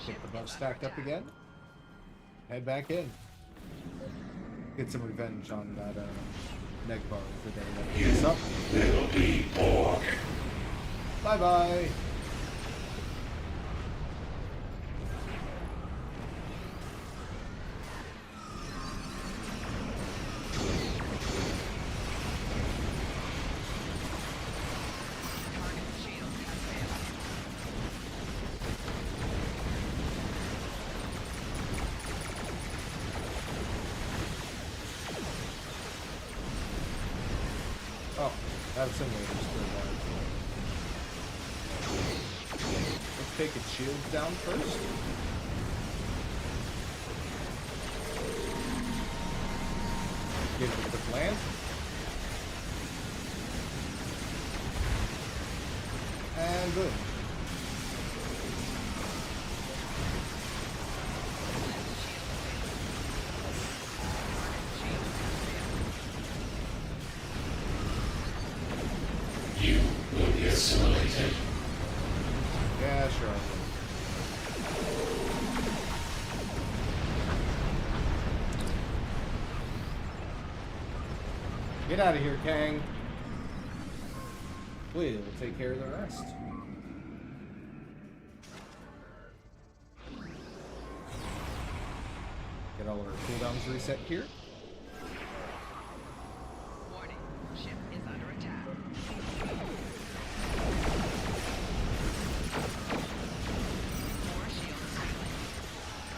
Get the buff stacked up again. Head back in. Get some revenge on that neg bar over there. That You us up. will be Borg. Bye bye. Oh, that simulator's still alive. Let's take its shields down first. Give it a quick land. And boom. destroying them. Get out of here, Kang. We'll take care of the rest. Get all of our cooldowns reset here. Warning, ship is under attack. More shields failing.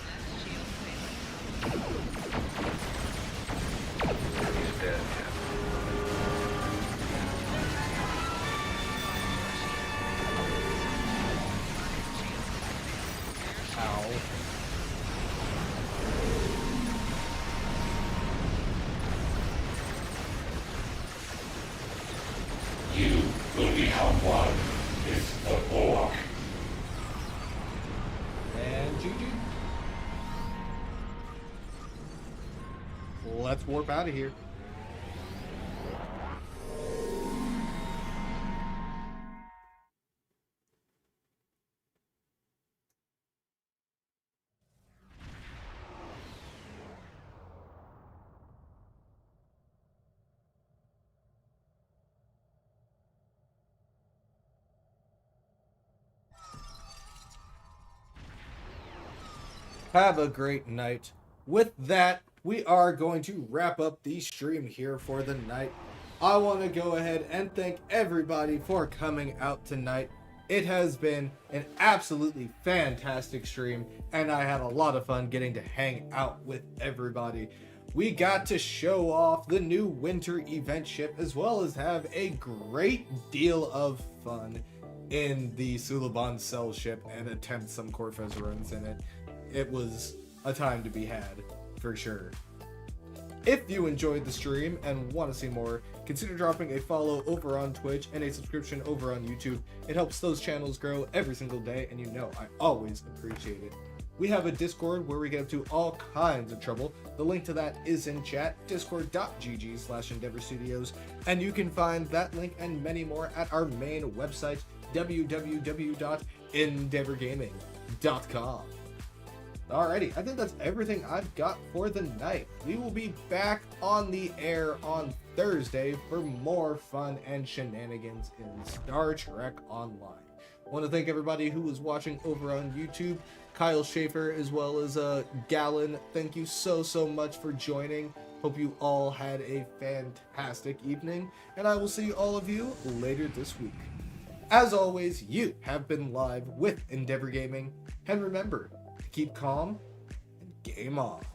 Left shield failing. He's dead. Ow. You will become one with the Borg. And GG. Let's warp out of here. Have a great night. With that, we are going to wrap up the stream here for the night. I want to go ahead and thank everybody for coming out tonight. It has been an absolutely fantastic stream, and I had a lot of fun getting to hang out with everybody. We got to show off the new winter event ship, as well as have a great deal of fun in the Suliban Cell ship and attempt some Corfez runs in it. It was a time to be had, for sure. If you enjoyed the stream and want to see more, consider dropping a follow over on Twitch and a subscription over on YouTube. It helps those channels grow every single day, and you know I always appreciate it. We have a Discord where we get up to all kinds of trouble. The link to that is in chat, discord.gg/Endeavor Studios, and you can find that link and many more at our main website, www.endeavorgaming.com. Alrighty, I think that's everything I've got for the night. We will be back on the air on Thursday for more fun and shenanigans in Star Trek Online. I want to thank everybody who was watching over on YouTube, Kyle Schaefer as well as Gallon. Thank you so much for joining. Hope you all had a fantastic evening, and I will see all of you later this week. As always, you have been live with Endeavor Gaming, and remember, keep calm and game on.